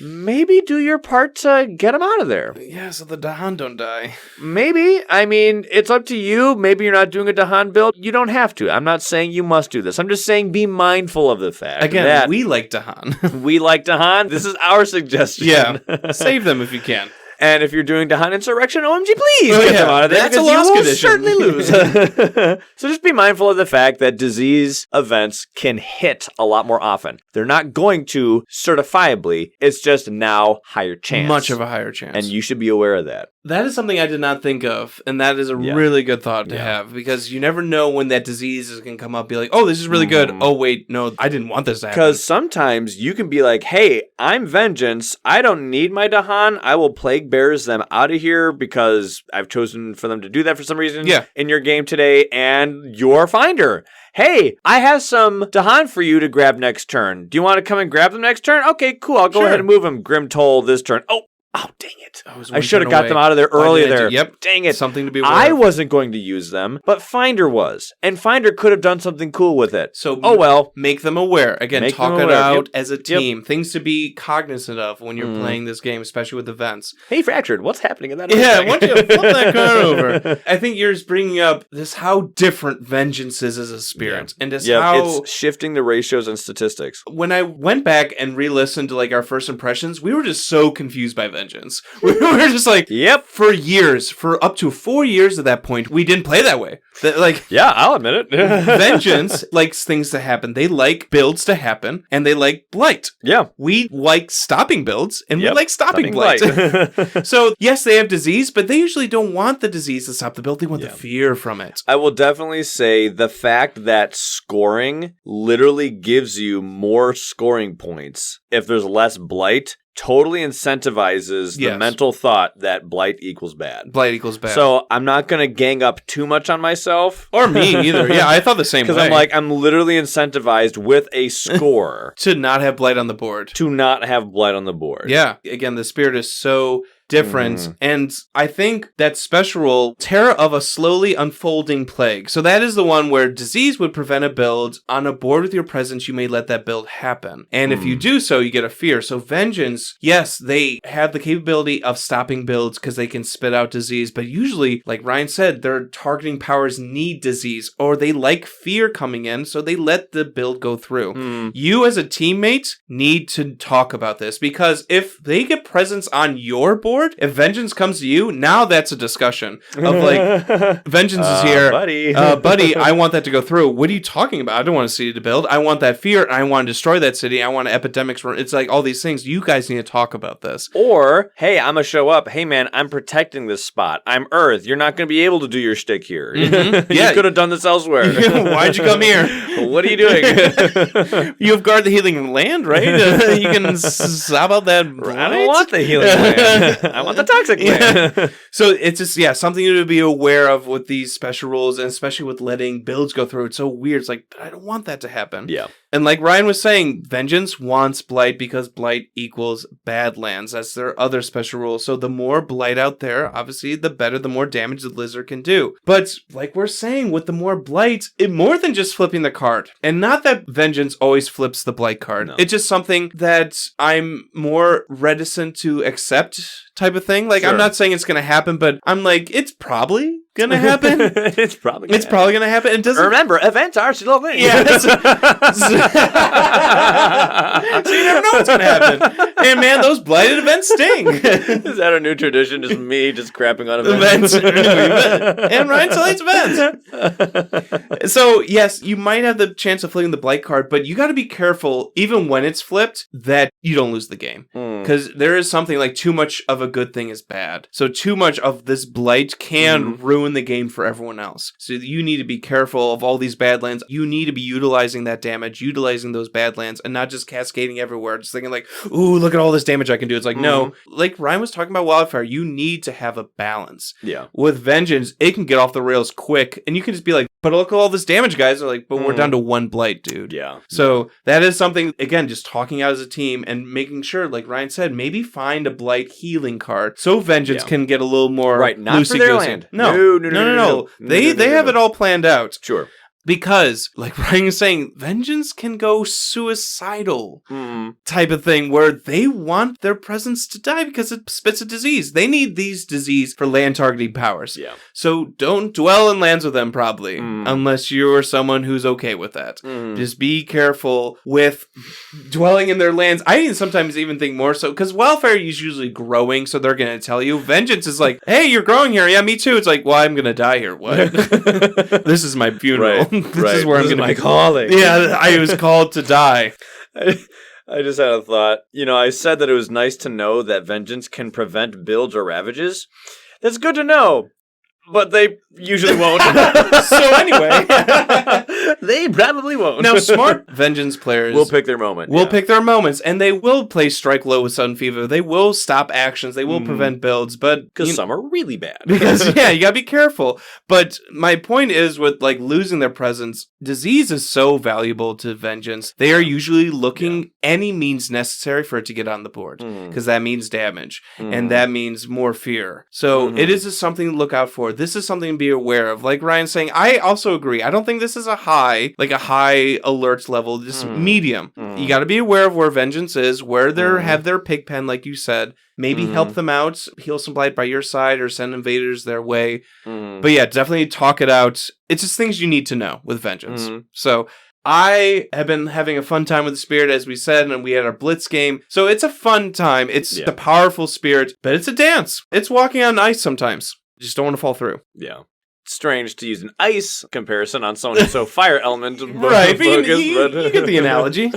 Maybe do your part to get them out of there. Yeah, so the Dahan don't die. Maybe. I mean, it's up to you. Maybe you're not doing a Dahan build. You don't have to. I'm not saying you must do this. I'm just saying be mindful of the fact that we like Dahan. We like Dahan. This is our suggestion. Yeah. Save them if you can. And if you're doing Dahan Insurrection, OMG, please get them out of there. That's a because lost you will condition. certainly lose. So just be mindful of the fact that disease events can hit a lot more often. They're not going to certifiably. It's just now higher chance. Much of a higher chance. And you should be aware of that. That is something I did not think of, and that is a really good thought to have, because you never know when that disease is going to come up, be like, oh, this is really good. Oh, wait, no, I didn't want this to happen. Because sometimes you can be like, hey, I'm Vengeance. I don't need my Dahan. I will Plague Bears them out of here because I've chosen for them to do that for some reason in your game today, and you're Finder. Hey, I have some Dahan for you to grab next turn. Do you want to come and grab them next turn? Okay, cool. I'll go ahead and move them. Grim Toll this turn. Oh, dang it. I should have got them out of there earlier there. Yep. Dang it. Something to be aware I of. wasn't going to use them, but Finder was. And Finder could have done something cool with it. So, well. Make them aware. Again, talk it out as a team. Yep. Things to be cognizant of when you're playing this game, especially with events. Hey, Fractured, what's happening in that? Yeah, why don't you flip that card over? I think you're just bringing up this how different Vengeance is as a spirit. And just how... it's shifting the ratios and statistics. When I went back and re-listened to like our first impressions, we were just so confused by Vengeance. We were just like, for years, for up to 4 years at that point, we didn't play that way. Yeah, I'll admit it. Vengeance likes things to happen. They like builds to happen, and they like blight. Yeah. We like stopping builds, and we like stopping blight. blight. So, yes, they have disease, but they usually don't want the disease to stop the build. They want the fear from it. I will definitely say the fact that scoring literally gives you more scoring points if there's less blight totally incentivizes the mental thought that blight equals bad. Blight equals bad. So I'm not going to gang up too much on myself. Or me either. Yeah, I thought the same way. Because I'm literally incentivized with a score. To not have blight on the board. Yeah. Again, the spirit is so different. And I think that special rule, Terror of a Slowly Unfolding Plague. So that is the one where disease would prevent a build. On a board with your presence, you may let that build happen. And if you do so, you get a fear. So Vengeance, yes, they have the capability of stopping builds because they can spit out disease. But usually, like Ryan said, their targeting powers need disease or they like fear coming in. So they let the build go through. You as a teammate need to talk about this because if they get presence on your board, if Vengeance comes to you, now that's a discussion of like, Vengeance is here. Buddy. Buddy, I want that to go through. What are you talking about? I don't want a city to build. I want that fear. And I want to destroy that city. I want epidemics. It's like all these things. You guys need to talk about this. Or, hey, I'm going to show up. Hey, man, I'm protecting this spot. I'm Earth. You're not going to be able to do your shtick here. Mm-hmm. You could have done this elsewhere. Why'd you come here? What are you doing? You have guard the healing land, right? You can stop out that. I don't want the healing land. I want the toxic land. So it's just, something to be aware of with these special rules, and especially with letting builds go through. It's so weird. It's like, but I don't want that to happen. Yeah. And like Ryan was saying, Vengeance wants Blight because Blight equals Badlands. That's their other special rule. So the more Blight out there, obviously, the better, the more damage the Lizard can do. But like we're saying, with the more Blight, it more than just flipping the card. And not that Vengeance always flips the Blight card. No. It's just something that I'm more reticent to accept type of thing. Like, sure. I'm not saying it's going to happen, but I'm like, it's probably going to happen. It's probably going to happen. It doesn't. Remember, events are still things. Yeah. So you never know what's going to happen. And man, those blighted events sting. Is that a new tradition? Just me just crapping on events? And Ryan Tully's events. So yes, you might have the chance of flipping the blight card, but you got to be careful, even when it's flipped, that you don't lose the game. Because there is something like too much of a good thing is bad. So too much of this blight can ruin the game for everyone else. So you need to be careful of all these badlands. You need to be utilizing that damage, utilizing those badlands, and not just cascading everywhere. Just thinking like, ooh, look at all this damage I can do. It's like, no. Like Ryan was talking about Wildfire, you need to have a balance. Yeah. With Vengeance, it can get off the rails quick, and you can just be like, but look at all this damage, guys. They're like, but we're down to one blight, dude. Yeah. So that is something, again, just talking out as a team and making sure, like Ryan said, maybe find a blight healing card so Vengeance can get a little more not for their land. No. They have it all planned out. Sure. Because, like Ryan was saying, Vengeance can go suicidal type of thing where they want their presence to die because it spits a disease. They need these disease for land targeting powers. Yeah. So don't dwell in lands with them, probably, unless you're someone who's okay with that. Just be careful with dwelling in their lands. I sometimes even think more so, because Wildfire is usually growing, so they're going to tell you. Vengeance is like, hey, you're growing here. Yeah, me too. It's like, well, I'm going to die here. What? This is my funeral. Right. This is where I'm going to be calling. Yeah, I was called to die. I just had a thought. You know, I said that it was nice to know that Vengeance can prevent builds or ravages. That's good to know. But they usually won't. So anyway. They probably won't. Now, smart Vengeance players will pick their moment. Will pick their moments, and they will play Strike Low with Sudden Fever. They will stop actions. They will prevent builds, but because some are really bad. Because you gotta be careful. But my point is, with like losing their presence, disease is so valuable to Vengeance. They are usually looking any means necessary for it to get on the board, because that means damage, and that means more fear. So it is just something to look out for. This is something to be aware of. Like Ryan's saying, I also agree. I don't think this is a high alert level, just medium. You got to be aware of where Vengeance is, where they have their pig pen, like you said. Maybe help them out, heal some blight by your side, or send invaders their way. But yeah, definitely talk it out. It's just things you need to know with Vengeance. So I have been having a fun time with the Spirit, as we said, and we had our Blitz game. So it's a fun time. It's the powerful Spirit, but it's a dance. It's walking on ice sometimes. Just don't want to fall through. Yeah. Strange to use an ice comparison on someone who's so fire element. Right, but you get the analogy.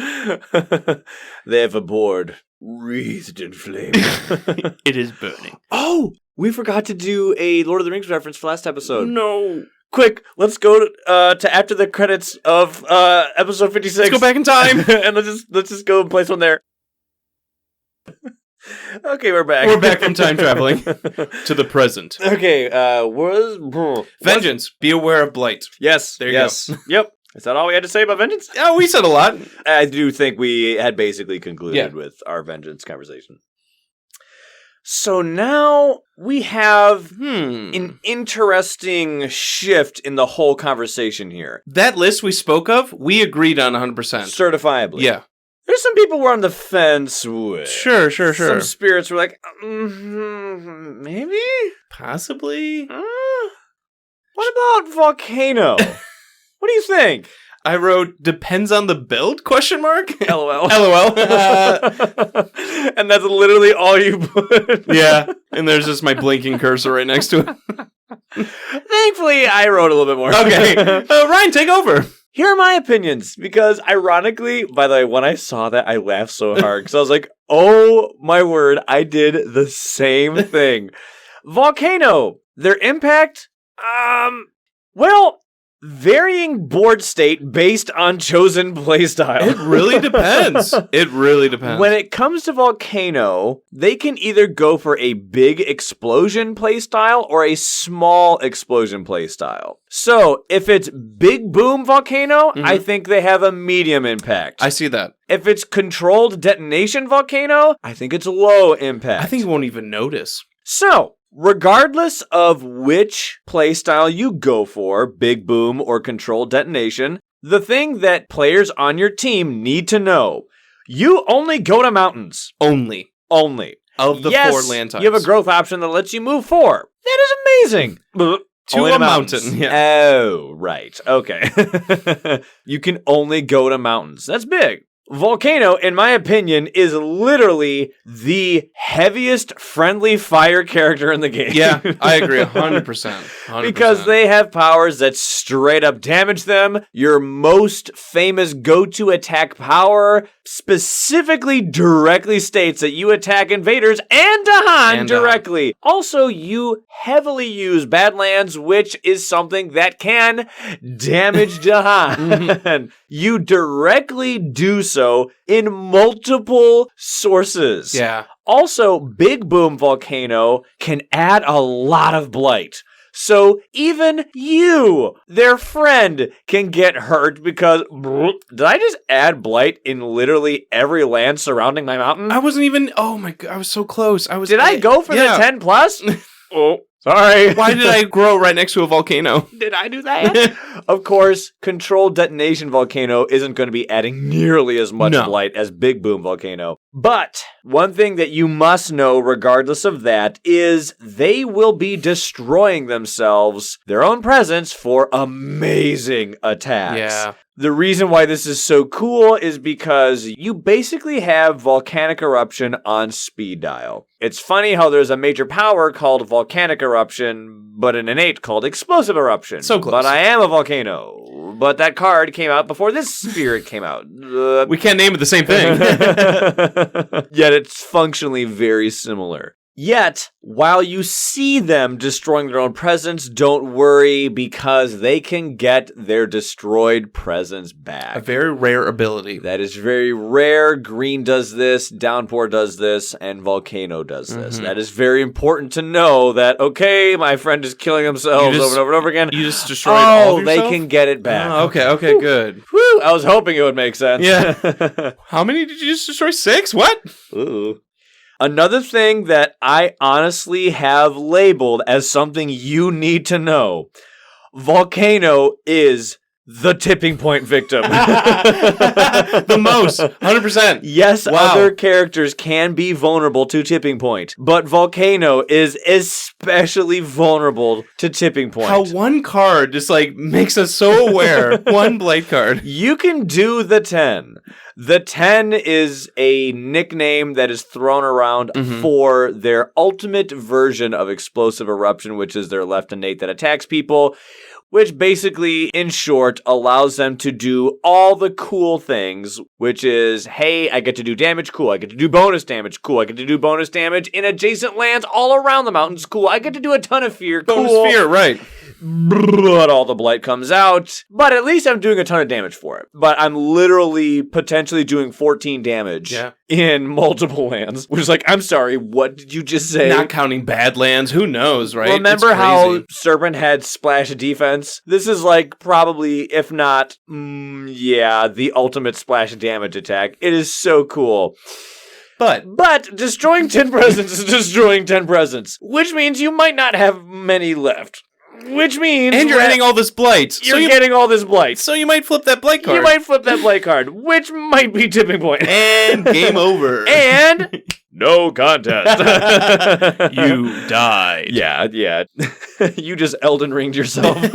They have a board wreathed in flame. It is burning. Oh, we forgot to do a Lord of the Rings reference for last episode. No. Quick, let's go to after the credits of episode 56. Let's go back in time. And let's just go and place one there. Okay, we're back. We're back from time traveling to the present. Okay, Vengeance. Be aware of blight. Yes. There you go. Yep. Is that all we had to say about vengeance? Yeah, we said a lot. I do think we had basically concluded with our vengeance conversation. So now we have an interesting shift in the whole conversation here. That list we spoke of, we agreed on 100%. Certifiably. Yeah. There's some people who were on the fence with. Sure. Some spirits were like, maybe? Possibly? What about Volcano? What do you think? I wrote, depends on the build, ? LOL. LOL. And that's literally all you put. Yeah. And there's just my blinking cursor right next to it. Thankfully, I wrote a little bit more. Okay. Ryan, take over. Here are my opinions, because ironically, by the way, when I saw that, I laughed so hard, because I was like, oh my word, I did the same thing. Volcano, their impact, varying board state based on chosen playstyle. It really depends. When it comes to Volcano, they can either go for a big explosion playstyle or a small explosion playstyle. So, if it's big boom Volcano, I think they have a medium impact. I see that. If it's controlled detonation Volcano, I think it's low impact. I think you won't even notice. So, regardless of which playstyle you go for, big boom or controlled detonation, the thing that players on your team need to know, you only go to mountains. Only. Of the 4 land types. You have a growth option that lets you move 4. That is amazing. To a mountain. Yeah. Oh, right. Okay. You can only go to mountains. That's big. Volcano, in my opinion, is literally the heaviest friendly fire character in the game. Yeah, I agree 100%. Because they have powers that straight up damage them. Your most famous go-to attack power specifically directly states that you attack invaders and Dahan directly. Also, you heavily use Badlands, which is something that can damage Dahan. You directly do so in multiple sources. Yeah. Also, Big Boom Volcano can add a lot of blight. So even you, their friend, can get hurt because... Did I just add blight in literally every land surrounding my mountain? I wasn't even... Oh my god, I was so close. Did I go for the 10 plus? Oh, sorry. Why did I grow right next to a volcano? Did I do that? Of course, controlled detonation Volcano isn't going to be adding nearly as much blight as Big Boom Volcano. But one thing that you must know regardless of that is they will be destroying themselves, their own presence, for amazing attacks. Yeah. The reason why this is so cool is because you basically have Volcanic Eruption on speed dial. It's funny how there's a major power called Volcanic Eruption, but an innate called Explosive Eruption. So close. But I am a volcano. But that card came out before this spirit came out. We can't name it the same thing. Yet it's functionally very similar. Yet, while you see them destroying their own presence, don't worry because they can get their destroyed presence back. A very rare ability. That is very rare. Green does this, Downpour does this, and Volcano does this. That is very important to know that, okay, my friend is killing themselves over and over and over again. You just destroyed all of yourself? They can get it back. Oh, okay, good. Whew, I was hoping it would make sense. Yeah. How many did you just destroy? 6? What? Ooh. Another thing that I honestly have labeled as something you need to know. Volcano is the tipping point victim. The most. 100%. Yes, other characters can be vulnerable to tipping point, but Volcano is especially vulnerable to tipping point. How one card just makes us so aware. One blade card. You can do the 10. The 10 is a nickname that is thrown around for their ultimate version of Explosive Eruption, which is their left innate that attacks people, which basically, in short, allows them to do all the cool things, which is, hey, I get to do damage, cool. I get to do bonus damage, cool. I get to do bonus damage in adjacent lands all around the mountains, cool. I get to do a ton of fear, cool. Bonus fear, right. But all the blight comes out. But at least I'm doing a ton of damage for it. But I'm literally potentially doing 14 damage in multiple lands, which is like, I'm sorry, what did you just say? Not counting bad lands, who knows, right? Remember how Serpent had splash defense? This is like probably, if not, the ultimate splash damage attack. It is so cool. But destroying 10 presents is destroying 10 presents, which means you might not have many left. Which means... And you're getting all this blight. You're getting all this blight. So you might flip that blight card. You might flip that blight card, which might be tipping point. And game over. And... no contest. You died. Yeah. You just Elden Ringed yourself You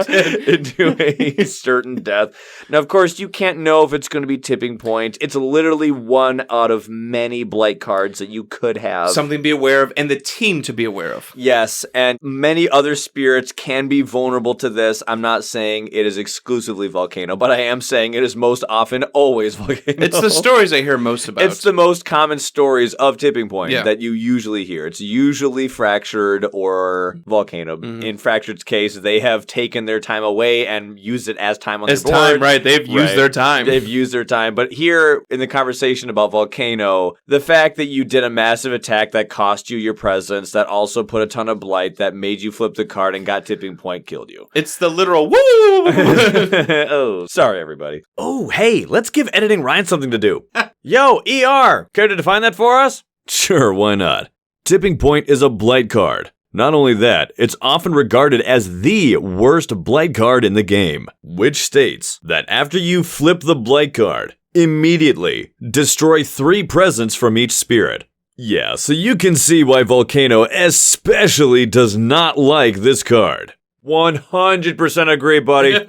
did. into a certain death. Now, of course, you can't know if it's going to be tipping point. It's literally one out of many blight cards that you could have. Something to be aware of, and the team to be aware of. Yes, and many other spirits can be vulnerable to this. I'm not saying it is exclusively Volcano, but I am saying it is most often always Volcano. It's the stories I hear most about. It's the most common stories of tipping point that you usually hear. It's usually Fractured or Volcano. Mm-hmm. In Fractured's case, they have taken their time away and used it as time on the board. Time, right. They've used their time. They've used their time. But here, in the conversation about Volcano, the fact that you did a massive attack that cost you your presence, that also put a ton of blight, that made you flip the card and got tipping point, killed you. It's the literal woo! Oh, sorry, everybody. Oh, hey, let's give Editing Ryan something to do. Yo, ER, care to define that for us? Sure, why not? Tipping point is a blight card. Not only that, it's often regarded as the worst blight card in the game, which states that after you flip the blight card, immediately destroy 3 presents from each spirit. Yeah, so you can see why Volcano especially does not like this card. 100% agree, buddy.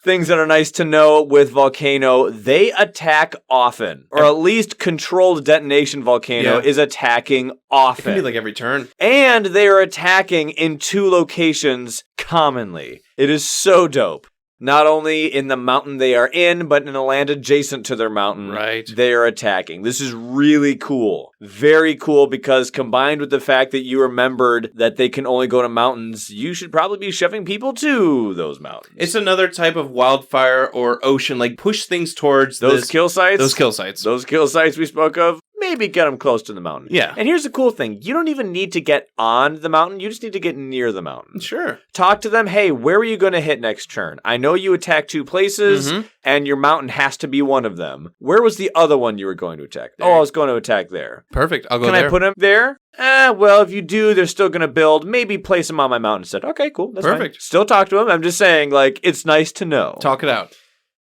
Things that are nice to know with Volcano, they attack often. Or at least controlled detonation Volcano is attacking often. It can be like every turn. And they are attacking in 2 locations commonly. It is so dope. Not only in the mountain they are in, but in a land adjacent to their mountain, they are attacking. This is really cool. Very cool, because combined with the fact that you remembered that they can only go to mountains, you should probably be shoving people to those mountains. It's another type of wildfire or ocean, like push things towards those kill sites. Those kill sites. Those kill sites we spoke of. Maybe get them close to the mountain. Yeah. And here's the cool thing. You don't even need to get on the mountain. You just need to get near the mountain. Sure. Talk to them. Hey, where are you going to hit next turn? I know you attack 2 places, and your mountain has to be one of them. Where was the other one you were going to attack? There. Oh, I was going to attack there. Perfect. I'll go there. there. Can I put them there? Well, if you do, they're still going to build. Maybe place them on my mountain instead. Okay, cool. That's perfect. Fine. Still talk to them. I'm just saying, like, it's nice to know. Talk it out.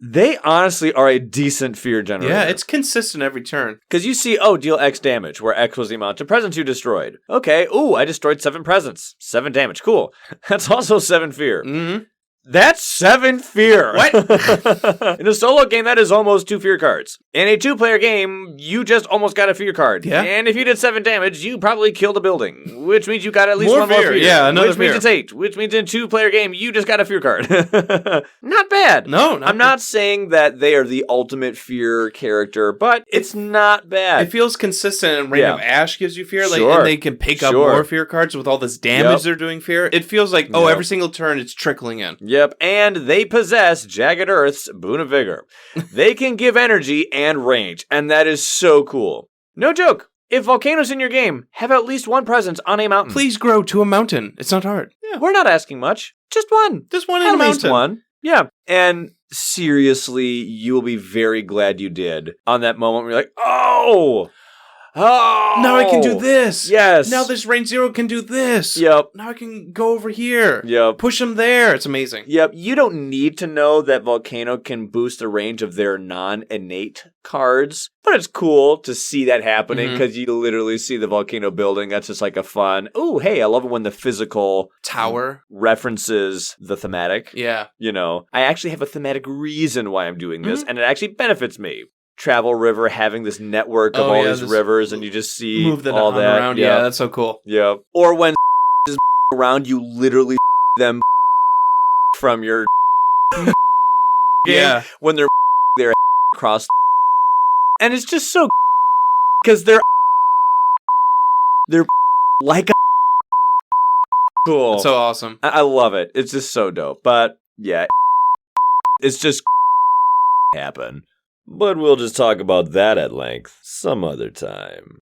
They honestly are a decent fear generator. Yeah, it's consistent every turn. Because you see, deal X damage, where X was the amount of presents you destroyed. Okay, I destroyed 7 presents. 7 damage, cool. That's also 7 fear. Mm-hmm. That's 7 fear. What? In a solo game, that is almost 2 fear cards. In a 2-player game, you just almost got a fear card. Yeah. And if you did 7 damage, you probably killed a building, which means you got at least more 1 fear. more fear. Yeah, another which fear. means it's 8, which means in a 2-player game, you just got a fear card. Not bad. No, I'm not saying that they are the ultimate fear character, but it's not bad. It feels consistent, and Random Ash gives you fear, Sure. and they can pick up more fear cards with all this damage they're doing fear. It feels like, every single turn it's trickling in. Yep, and they possess Jagged Earth's Boon of Vigor. They can give energy and range, and that is so cool. No joke. If Volcano's in your game, have at least 1 presence on a mountain. Please grow to a mountain. It's not hard. Yeah. We're not asking much. Just 1. Just 1 in at a mountain. Least 1. Yeah. And seriously, you will be very glad you did. On that moment where you're like, oh! Now I can do this. Yes. Now this range 0 can do this. Yep. Now I can go over here. Yep. Push them there. It's amazing. Yep. You don't need to know that Volcano can boost the range of their non-innate cards, but it's cool to see that happening because you literally see the Volcano building. That's just like a fun, ooh, hey, I love it when the physical tower references the thematic. Yeah. You know, I actually have a thematic reason why I'm doing this, and it actually benefits me. Travel River having this network of all these rivers, and you just see all that around. Yep. Yeah, that's so cool. Yeah. Or when is around, you literally them from your game when they're across, and it's just so because they're like a cool. That's so awesome. I love it. It's just so dope. But yeah, it's just happen. But we'll just talk about that at length some other time.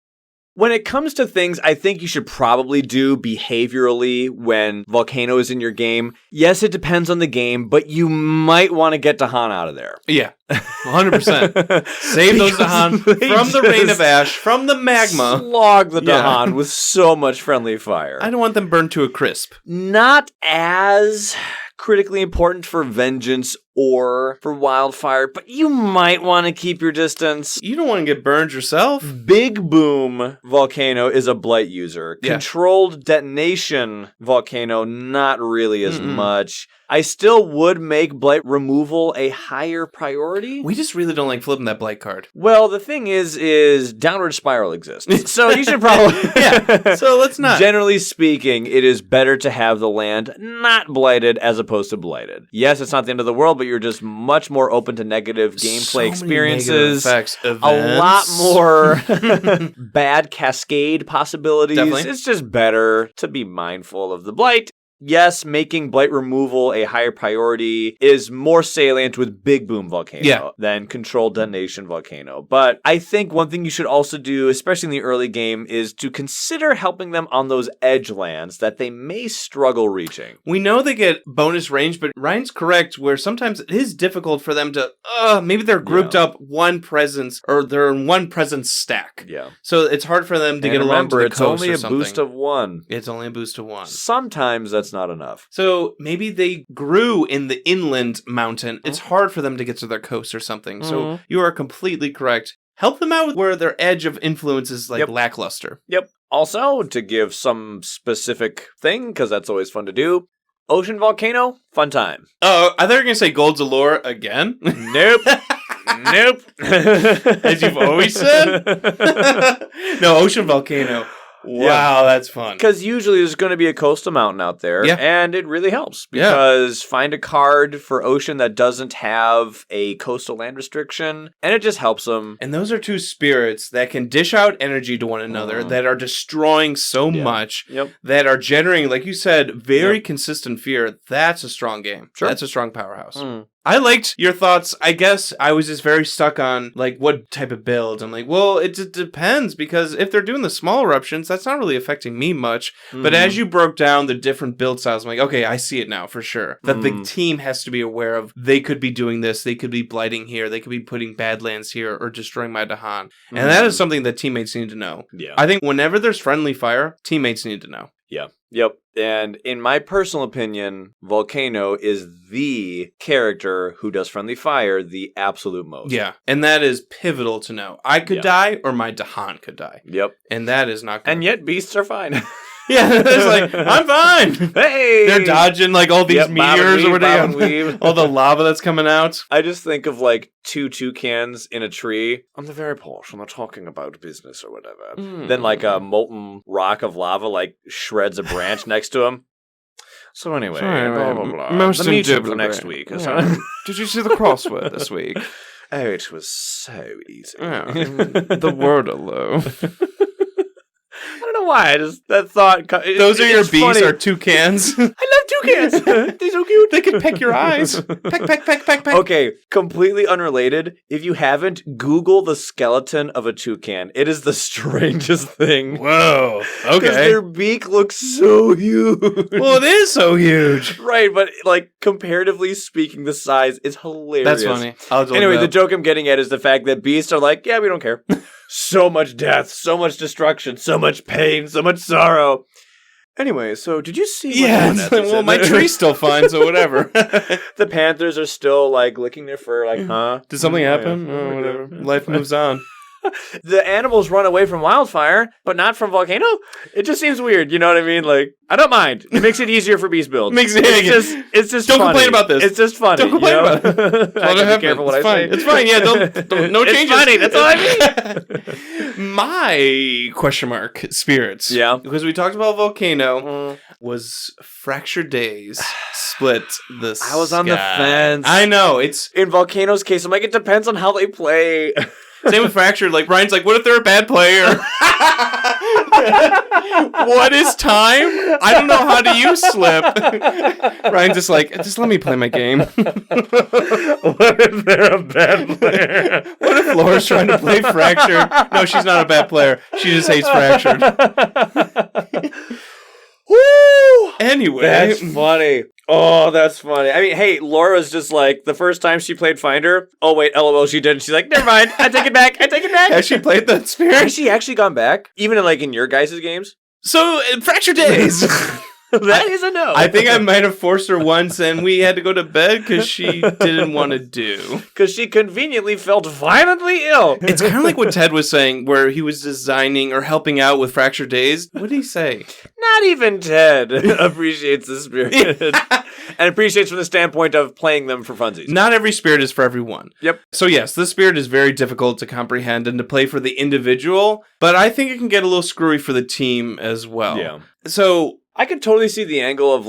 When it comes to things I think you should probably do behaviorally when Volcano is in your game, yes, it depends on the game, but you might want to get Dahan out of there. Yeah, 100%. Save those Dahan from the rain of ash, from the magma. Slog the Dahan with so much friendly fire. I don't want them burned to a crisp. Not as critically important for Vengeance or for Wildfire, but you might want to keep your distance. You don't want to get burned yourself. Big Boom Volcano is a Blight user. Yeah. Controlled Detonation Volcano, not really as much. I still would make Blight removal a higher priority. We just really don't like flipping that Blight card. Well, the thing is Downward Spiral exists. So you should probably... Yeah, so let's not. Generally speaking, it is better to have the land not blighted as opposed to blighted. Yes, it's not the end of the world, but you're just much more open to negative gameplay experiences. Effects, a lot more bad cascade possibilities. Definitely. It's just better to be mindful of the blight. Yes, making blight removal a higher priority is more salient with Big Boom Volcano than Controlled Detonation Volcano. But I think one thing you should also do, especially in the early game, is to consider helping them on those edge lands that they may struggle reaching. We know they get bonus range, but Ryan's correct where sometimes it is difficult for them to, maybe they're grouped up one presence, or they're in one presence stack. Yeah. So it's hard for them to get along to the it's coast only or a something. boost of 1. It's only a boost of 1. Sometimes that's not enough. So maybe they grew in the inland mountain. It's hard for them to get to their coast or something. So you are completely correct. Help them out where their edge of influence is lackluster. Yep. Also, to give some specific thing, because that's always fun to do, Ocean Volcano, fun time. Oh, I thought you were going to say Gold's Allure again. Nope. Nope. As you've always said. No, Ocean Volcano. Wow, that's fun. Because usually there's going to be a coastal mountain out there, and it really helps. Because find a card for Ocean that doesn't have a coastal land restriction, and it just helps them. And those are two spirits that can dish out energy to one another, that are destroying so much, that are generating, like you said, very consistent fear. That's a strong game. Sure. That's a strong powerhouse. I liked your thoughts. I guess I was just very stuck on, like, what type of build. I'm like, well, it depends, because if they're doing the small eruptions, that's not really affecting me much. But as you broke down the different build styles, I'm like, okay, I see it now for sure. That the team has to be aware of, they could be doing this, they could be blighting here, they could be putting Badlands here, or destroying my Dahan. And that is something that teammates need to know. Yeah. I think whenever there's friendly fire, teammates need to know. Yeah. Yep. And in my personal opinion, Volcano is the character who does friendly fire the absolute most. Yeah. And that is pivotal to know. I could die, or my Dahan could die. Yep. And that is not good. And yet beasts are fine. Yeah, it's like, I'm fine. Hey! They're dodging like all these meteors or whatever. All the lava that's coming out. I just think of like 2 toucans in a tree. I'm the very posh. I'm not talking about business or whatever. Then like a molten rock of lava like shreds a branch next to him. So anyway, blah, blah, blah. Most the meeting for next week. Yeah. Did you see the crossword this week? Oh, it was so easy. Yeah. The word alone. I don't know why. I just that thought. Those are your bees or toucans. I love toucans. They're so cute. They can peck your eyes. Peck, peck, peck, peck, peck. Okay, completely unrelated. If you haven't, Google the skeleton of a toucan. It is the strangest thing. Whoa. Okay. Because their beak looks so huge. Well, it is so huge. Right, but like comparatively speaking, the size is hilarious. That's funny. Anyway, the joke I'm getting at is the fact that beasts are like, yeah, we don't care. So much death, so much destruction, so much pain, so much sorrow. Anyway, so did you see? Yeah, well, my tree's still fine, so whatever. The panthers are still like licking their fur, like, huh? Did something happen? Oh, whatever. Life moves on. The animals run away from wildfire, but not from volcano. It just seems weird. You know what I mean? Like, I don't mind. It makes it easier for beast builds. It's just don't funny. Complain about this. It's just funny. Don't complain about it. I have to be careful what I say. It's fine. Yeah, don't no changes. It's funny. That's all I mean. My question mark spirits. Yeah. Because we talked about volcano was Fractured Days split the I was on the fence. I know. It's in Volcano's case. I'm like, it depends on how they play. Same with Fractured. Like, Ryan's like, what if they're a bad player? What is time? I don't know how to use slip. Ryan's just like, just let me play my game. What if they're a bad player? What if Laura's trying to play Fractured? No, she's not a bad player. She just hates Fractured. Woo! Anyway. That's funny. Oh, that's funny. I mean, hey, Laura's just like, the first time she played Finder, oh wait, LOL, she didn't. She's like, never mind, I take it back. Has she played the Spirit? Has she actually gone back? Even in your guys' games? So, Fractured Days. That is a no. I think I might have forced her once, and we had to go to bed because she didn't want to do. Because she conveniently felt violently ill. It's kind of like what Ted was saying, where he was designing or helping out with Fractured Days. What did he say? Not even Ted appreciates the Spirit. And appreciates from the standpoint of playing them for funsies. Not every Spirit is for everyone. Yep. So yes, the Spirit is very difficult to comprehend and to play for the individual, but I think it can get a little screwy for the team as well. Yeah. So I could totally see the angle of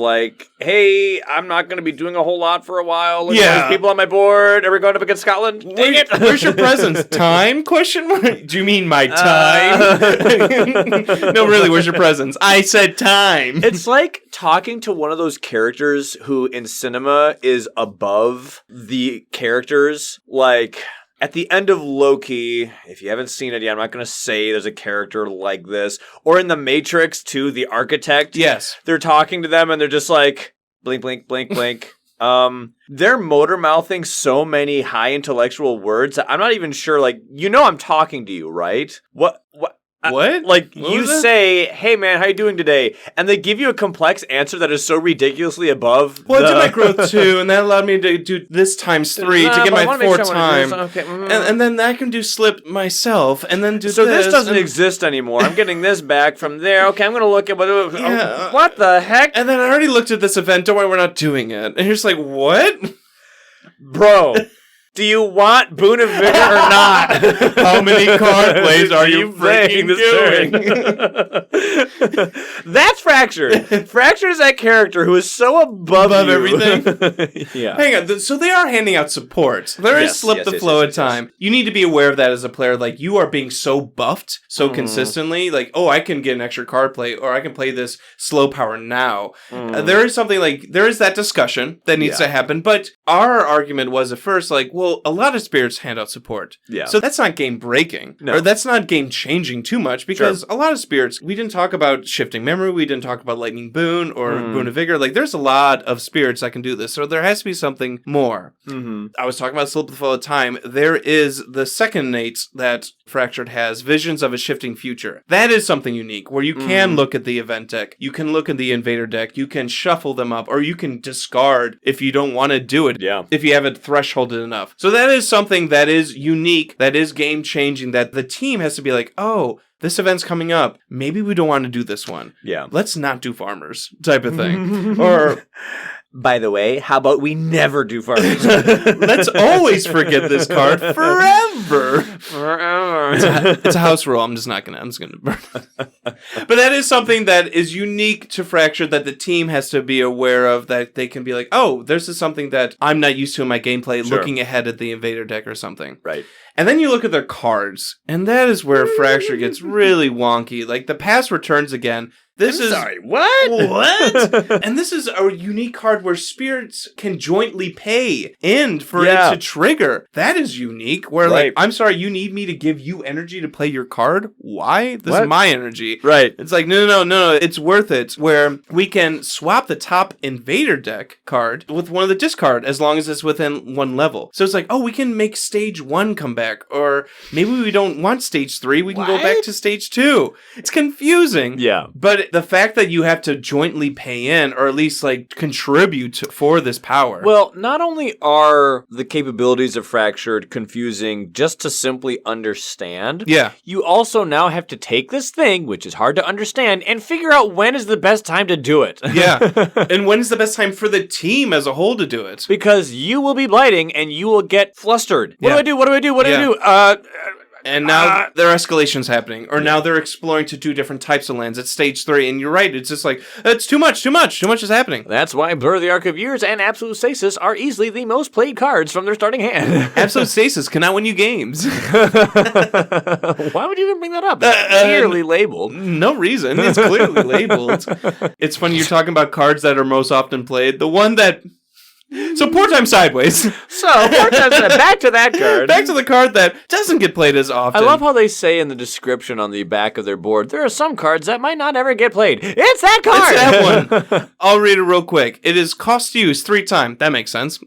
hey, I'm not going to be doing a whole lot for a while. Yeah. There's people on my board. Are we going up against Scotland? Dang it. Where's your presence? Time? Question mark? Do you mean my time? No, really, where's your presence? I said time. It's like talking to one of those characters who in cinema is above the characters. At the end of Loki, if you haven't seen it yet, I'm not going to say there's a character like this. Or in The Matrix, too, the architect. Yes. They're talking to them and they're just like, blink, blink, blink, blink. They're motor mouthing so many high intellectual words that I'm not even sure, I'm talking to you, right? What? What? You say, hey man, how you doing today? And they give you a complex answer that is so ridiculously above. Well, I did my growth 2, and that allowed me to do this times 3 to get my 4 time. Okay. And then I can do slip myself, and then do so this. this doesn't exist anymore. I'm getting this back from there. Okay, I'm going to look at what the heck? And then I already looked at this event. Don't worry, we're not doing it. And you're just like, what? Bro. Do you want Boon of Vigor or not? How many card plays are you freaking doing? That's Fractured. Fractured is that character who is so above everything. Yeah. Hang on. So they are handing out support. There is slip the flow of time. You need to be aware of that as a player. You are being so buffed so consistently. I can get an extra card play, or I can play this slow power now. There is something there is that discussion that needs to happen. But our argument was at first a lot of spirits hand out support. Yeah. So that's not game breaking. No. Or that's not game changing too much, because a lot of spirits, we didn't talk about shifting memory, we didn't talk about lightning boon or boon of vigor. There's a lot of spirits that can do this. So there has to be something more. Mm-hmm. I was talking about slip the flow of time. There is the second innate that Fractured has, visions of a shifting future. That is something unique, where you can look at the event deck, you can look at the invader deck, you can shuffle them up, or you can discard if you don't want to do it. Yeah. If you haven't thresholded enough. So that is something that is unique, that is game changing, that the team has to be like, oh, this event's coming up. Maybe we don't want to do this one. Yeah. Let's not do farmers type of thing. Or, by the way, how about we never do farmers? let's always forget this card forever. It's a house rule. I'm just gonna burn it. But that is something that is unique to Fractured that the team has to be aware of, that they can be like, oh, this is something that I'm not used to in my gameplay, looking ahead at the invader deck or something. Right. And then you look at their cards, and that is where Fracture gets really wonky. The past returns again. Sorry, what? What? And this is a unique card where spirits can jointly pay in for it to trigger. That is unique. Where I'm sorry, you need me to give you energy to play your card? Why? This is my energy. Right. It's no, it's worth it. Where we can swap the top invader deck card with one of the discard as long as it's within one level. So it's we can make stage 1 come back, or maybe we don't want stage 3. We can go back to stage 2. It's confusing. Yeah. But the fact that you have to jointly pay in, or at least contribute for this power. Well, not only are the capabilities of Fractured confusing just to simply understand, you also now have to take this thing, which is hard to understand, and figure out when is the best time to do it. Yeah. And when is the best time for the team as a whole to do it? Because you will be blighting and you will get flustered. What do I do? And now their escalation's happening. Or now they're exploring to do different types of lands. It's stage 3. And you're right. It's just like, it's too much. Too much is happening. That's why Blur the Arc of Years and Absolute Stasis are easily the most played cards from their starting hand. Absolute Stasis cannot win you games. Why would you even bring that up? It's clearly labeled. No reason. It's clearly labeled. It's funny you're talking about cards that are most often played. The one that... So, Poor Time Sideways. So, Poor Time Sideways. Back to that card. Back to the card that doesn't get played as often. I love how they say in the description on the back of their board, there are some cards that might not ever get played. It's that card! It's that one. I'll read it real quick. It is cost use 3 times. That makes sense.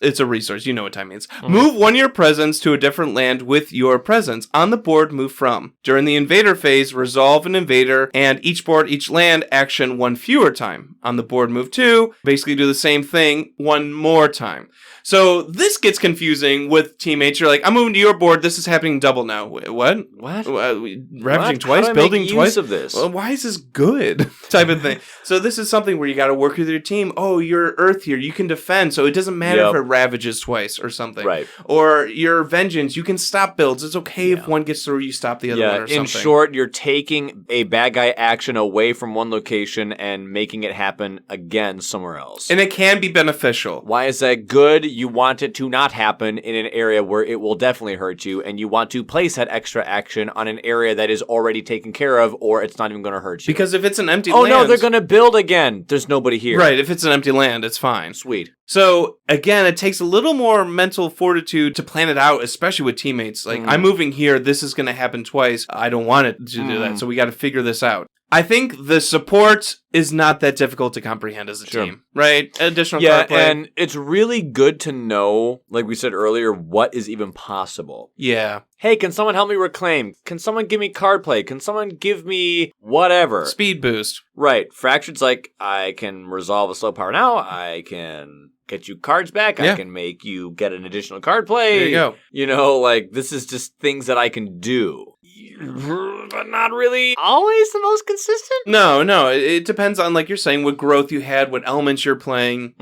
It's a resource. You know what time means. Move one of your presence to a different land with your presence. On the board, move from. During the invader phase, resolve an invader, and each land action 1 fewer time. On the board, move 2. Basically do the same thing 1 more time. So this gets confusing with teammates. You're like, I'm moving to your board. This is happening double now. What? Ravaging twice? Building twice? Use of this? Well, why is this good? Type of thing. So this is something where you got to work with your team. Oh, you're Earth here. You can defend. So it doesn't matter if it ravages twice or something. Right. Or your Vengeance. You can stop builds. It's okay if one gets through, you stop the other one or something. In short, you're taking a bad guy action away from one location and making it happen again somewhere else. And it can be beneficial. Why is that good? You want it to not happen in an area where it will definitely hurt you, and you want to place that extra action on an area that is already taken care of, or it's not even going to hurt you. Because if it's an empty land... Oh no, they're going to build again. There's nobody here. Right, if it's an empty land, it's fine. Sweet. So, again, it takes a little more mental fortitude to plan it out, especially with teammates. Like, I'm moving here, this is going to happen twice. I don't want it to do that, so we got to figure this out. I think the support is not that difficult to comprehend as a team, right? Additional card play. And it's really good to know, like we said earlier, what is even possible. Yeah. Hey, can someone help me reclaim? Can someone give me card play? Can someone give me whatever? Speed boost. Right. Fractured's like, I can resolve a slow power now. I can get you cards back. I can make you get an additional card play. There you go. You know, like, this is just things that I can do. But not really always the most consistent? No. It depends on, like you're saying, what growth you had, what elements you're playing.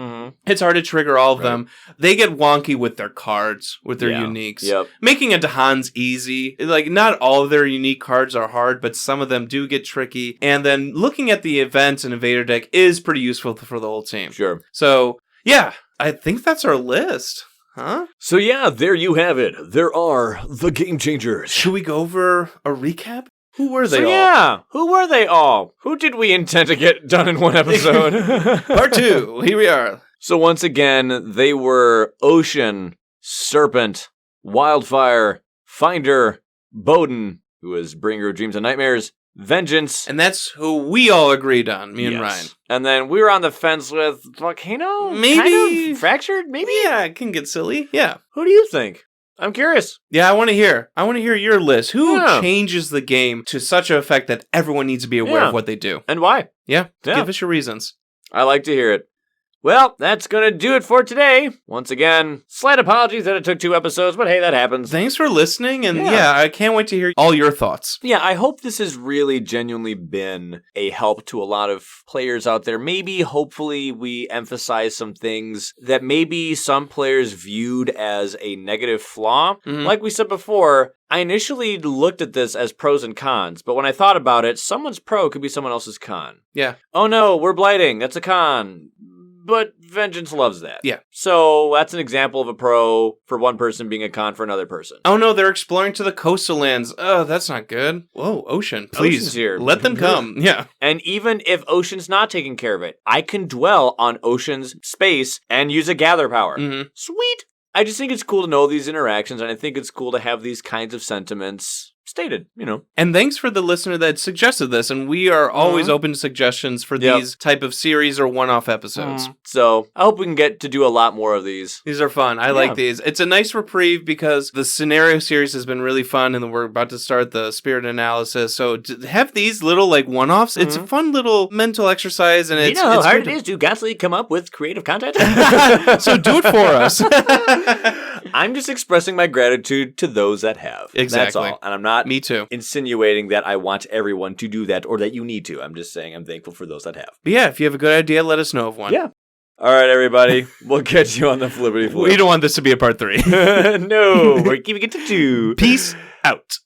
It's hard to trigger all of them. They get wonky with their cards, with their uniques. Yep. Making a Dahan's easy. Like, not all of their unique cards are hard, but some of them do get tricky. And then looking at the events and Invader deck is pretty useful for the whole team. Sure. So, yeah, I think that's our list. Huh? So yeah, there you have it. There are the game changers. Should we go over a recap? Who were they all? Yeah, who were they all? Who did we intend to get done in one episode? Part 2. Here we are. So once again, they were Ocean, Serpent, Wildfire, Finder, Bowden, who is Bringer of Dreams and Nightmares, Vengeance. And that's who we all agreed on, me and Ryan. And then we were on the fence with Volcano? Maybe. Kind of Fractured? Maybe? Yeah, it can get silly. Yeah. Who do you think? I'm curious. Yeah, I want to hear. I want to hear your list. Who changes the game to such an effect that everyone needs to be aware of what they do? And why? Yeah. Give us your reasons. I like to hear it. Well, that's going to do it for today. Once again, slight apologies that it took 2 episodes, but hey, that happens. Thanks for listening, and I can't wait to hear all your thoughts. Yeah, I hope this has really genuinely been a help to a lot of players out there. Maybe, hopefully, we emphasize some things that maybe some players viewed as a negative flaw. Like we said before, I initially looked at this as pros and cons, but when I thought about it, someone's pro could be someone else's con. Yeah. Oh no, we're blighting. That's a con. But Vengeance loves that. Yeah. So that's an example of a pro for one person being a con for another person. Oh no, they're exploring to the coastal lands. Oh, that's not good. Whoa, Ocean, please. Ocean's here. Let them come. Yeah. And even if Ocean's not taking care of it, I can dwell on Ocean's space and use a gather power. Sweet. I just think it's cool to know these interactions, and I think it's cool to have these kinds of sentiments stated, you know. And thanks for the listener that suggested this, and we are always open to suggestions for these type of series or one-off episodes. So I hope we can get to do a lot more of these. These are fun. I like these. It's a nice reprieve because the scenario series has been really fun, and we're about to start the spirit analysis. So to have these little like one-offs, it's a fun little mental exercise, and it's how hard it is to constantly come up with creative content. So do it for us. I'm just expressing my gratitude to those that have. Exactly. That's all. And I'm not Me too. insinuating that I want everyone to do that or that you need to. I'm just saying I'm thankful for those that have. But yeah, if you have a good idea, let us know of one. Yeah. All right, everybody. We'll catch you on the flippity flip. We don't want this to be a part 3. No, we're keeping it to 2. Peace. Out.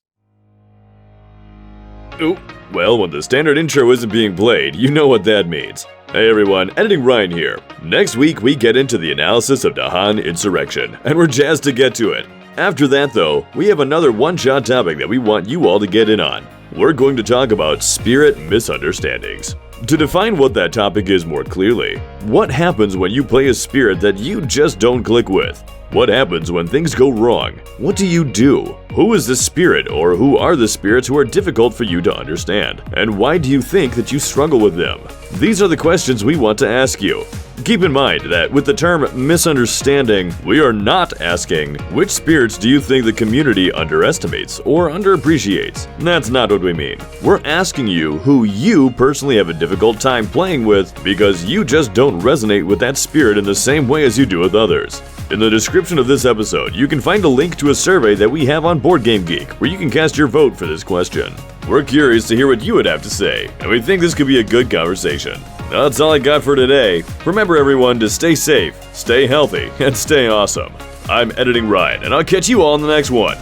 Ooh, well, when the standard intro isn't being played, you know what that means. Hey everyone, Editing Ryan here. Next week we get into the analysis of Dahan Insurrection, and we're jazzed to get to it. After that though, we have another one-shot topic that we want you all to get in on. We're going to talk about spirit misunderstandings. To define what that topic is more clearly, what happens when you play a spirit that you just don't click with? What happens when things go wrong? What do you do? Who is the spirit, or who are the spirits who are difficult for you to understand? And why do you think that you struggle with them? These are the questions we want to ask you. Keep in mind that with the term misunderstanding, we are not asking which spirits do you think the community underestimates or underappreciates. That's not what we mean. We're asking you who you personally have a difficult time playing with because you just don't resonate with that spirit in the same way as you do with others. In the description of this episode, you can find a link to a survey that we have on BoardGameGeek where you can cast your vote for this question. We're curious to hear what you would have to say, and we think this could be a good conversation. That's all I got for today. Remember everyone to stay safe, stay healthy, and stay awesome. I'm Editing Ryan, and I'll catch you all in the next one.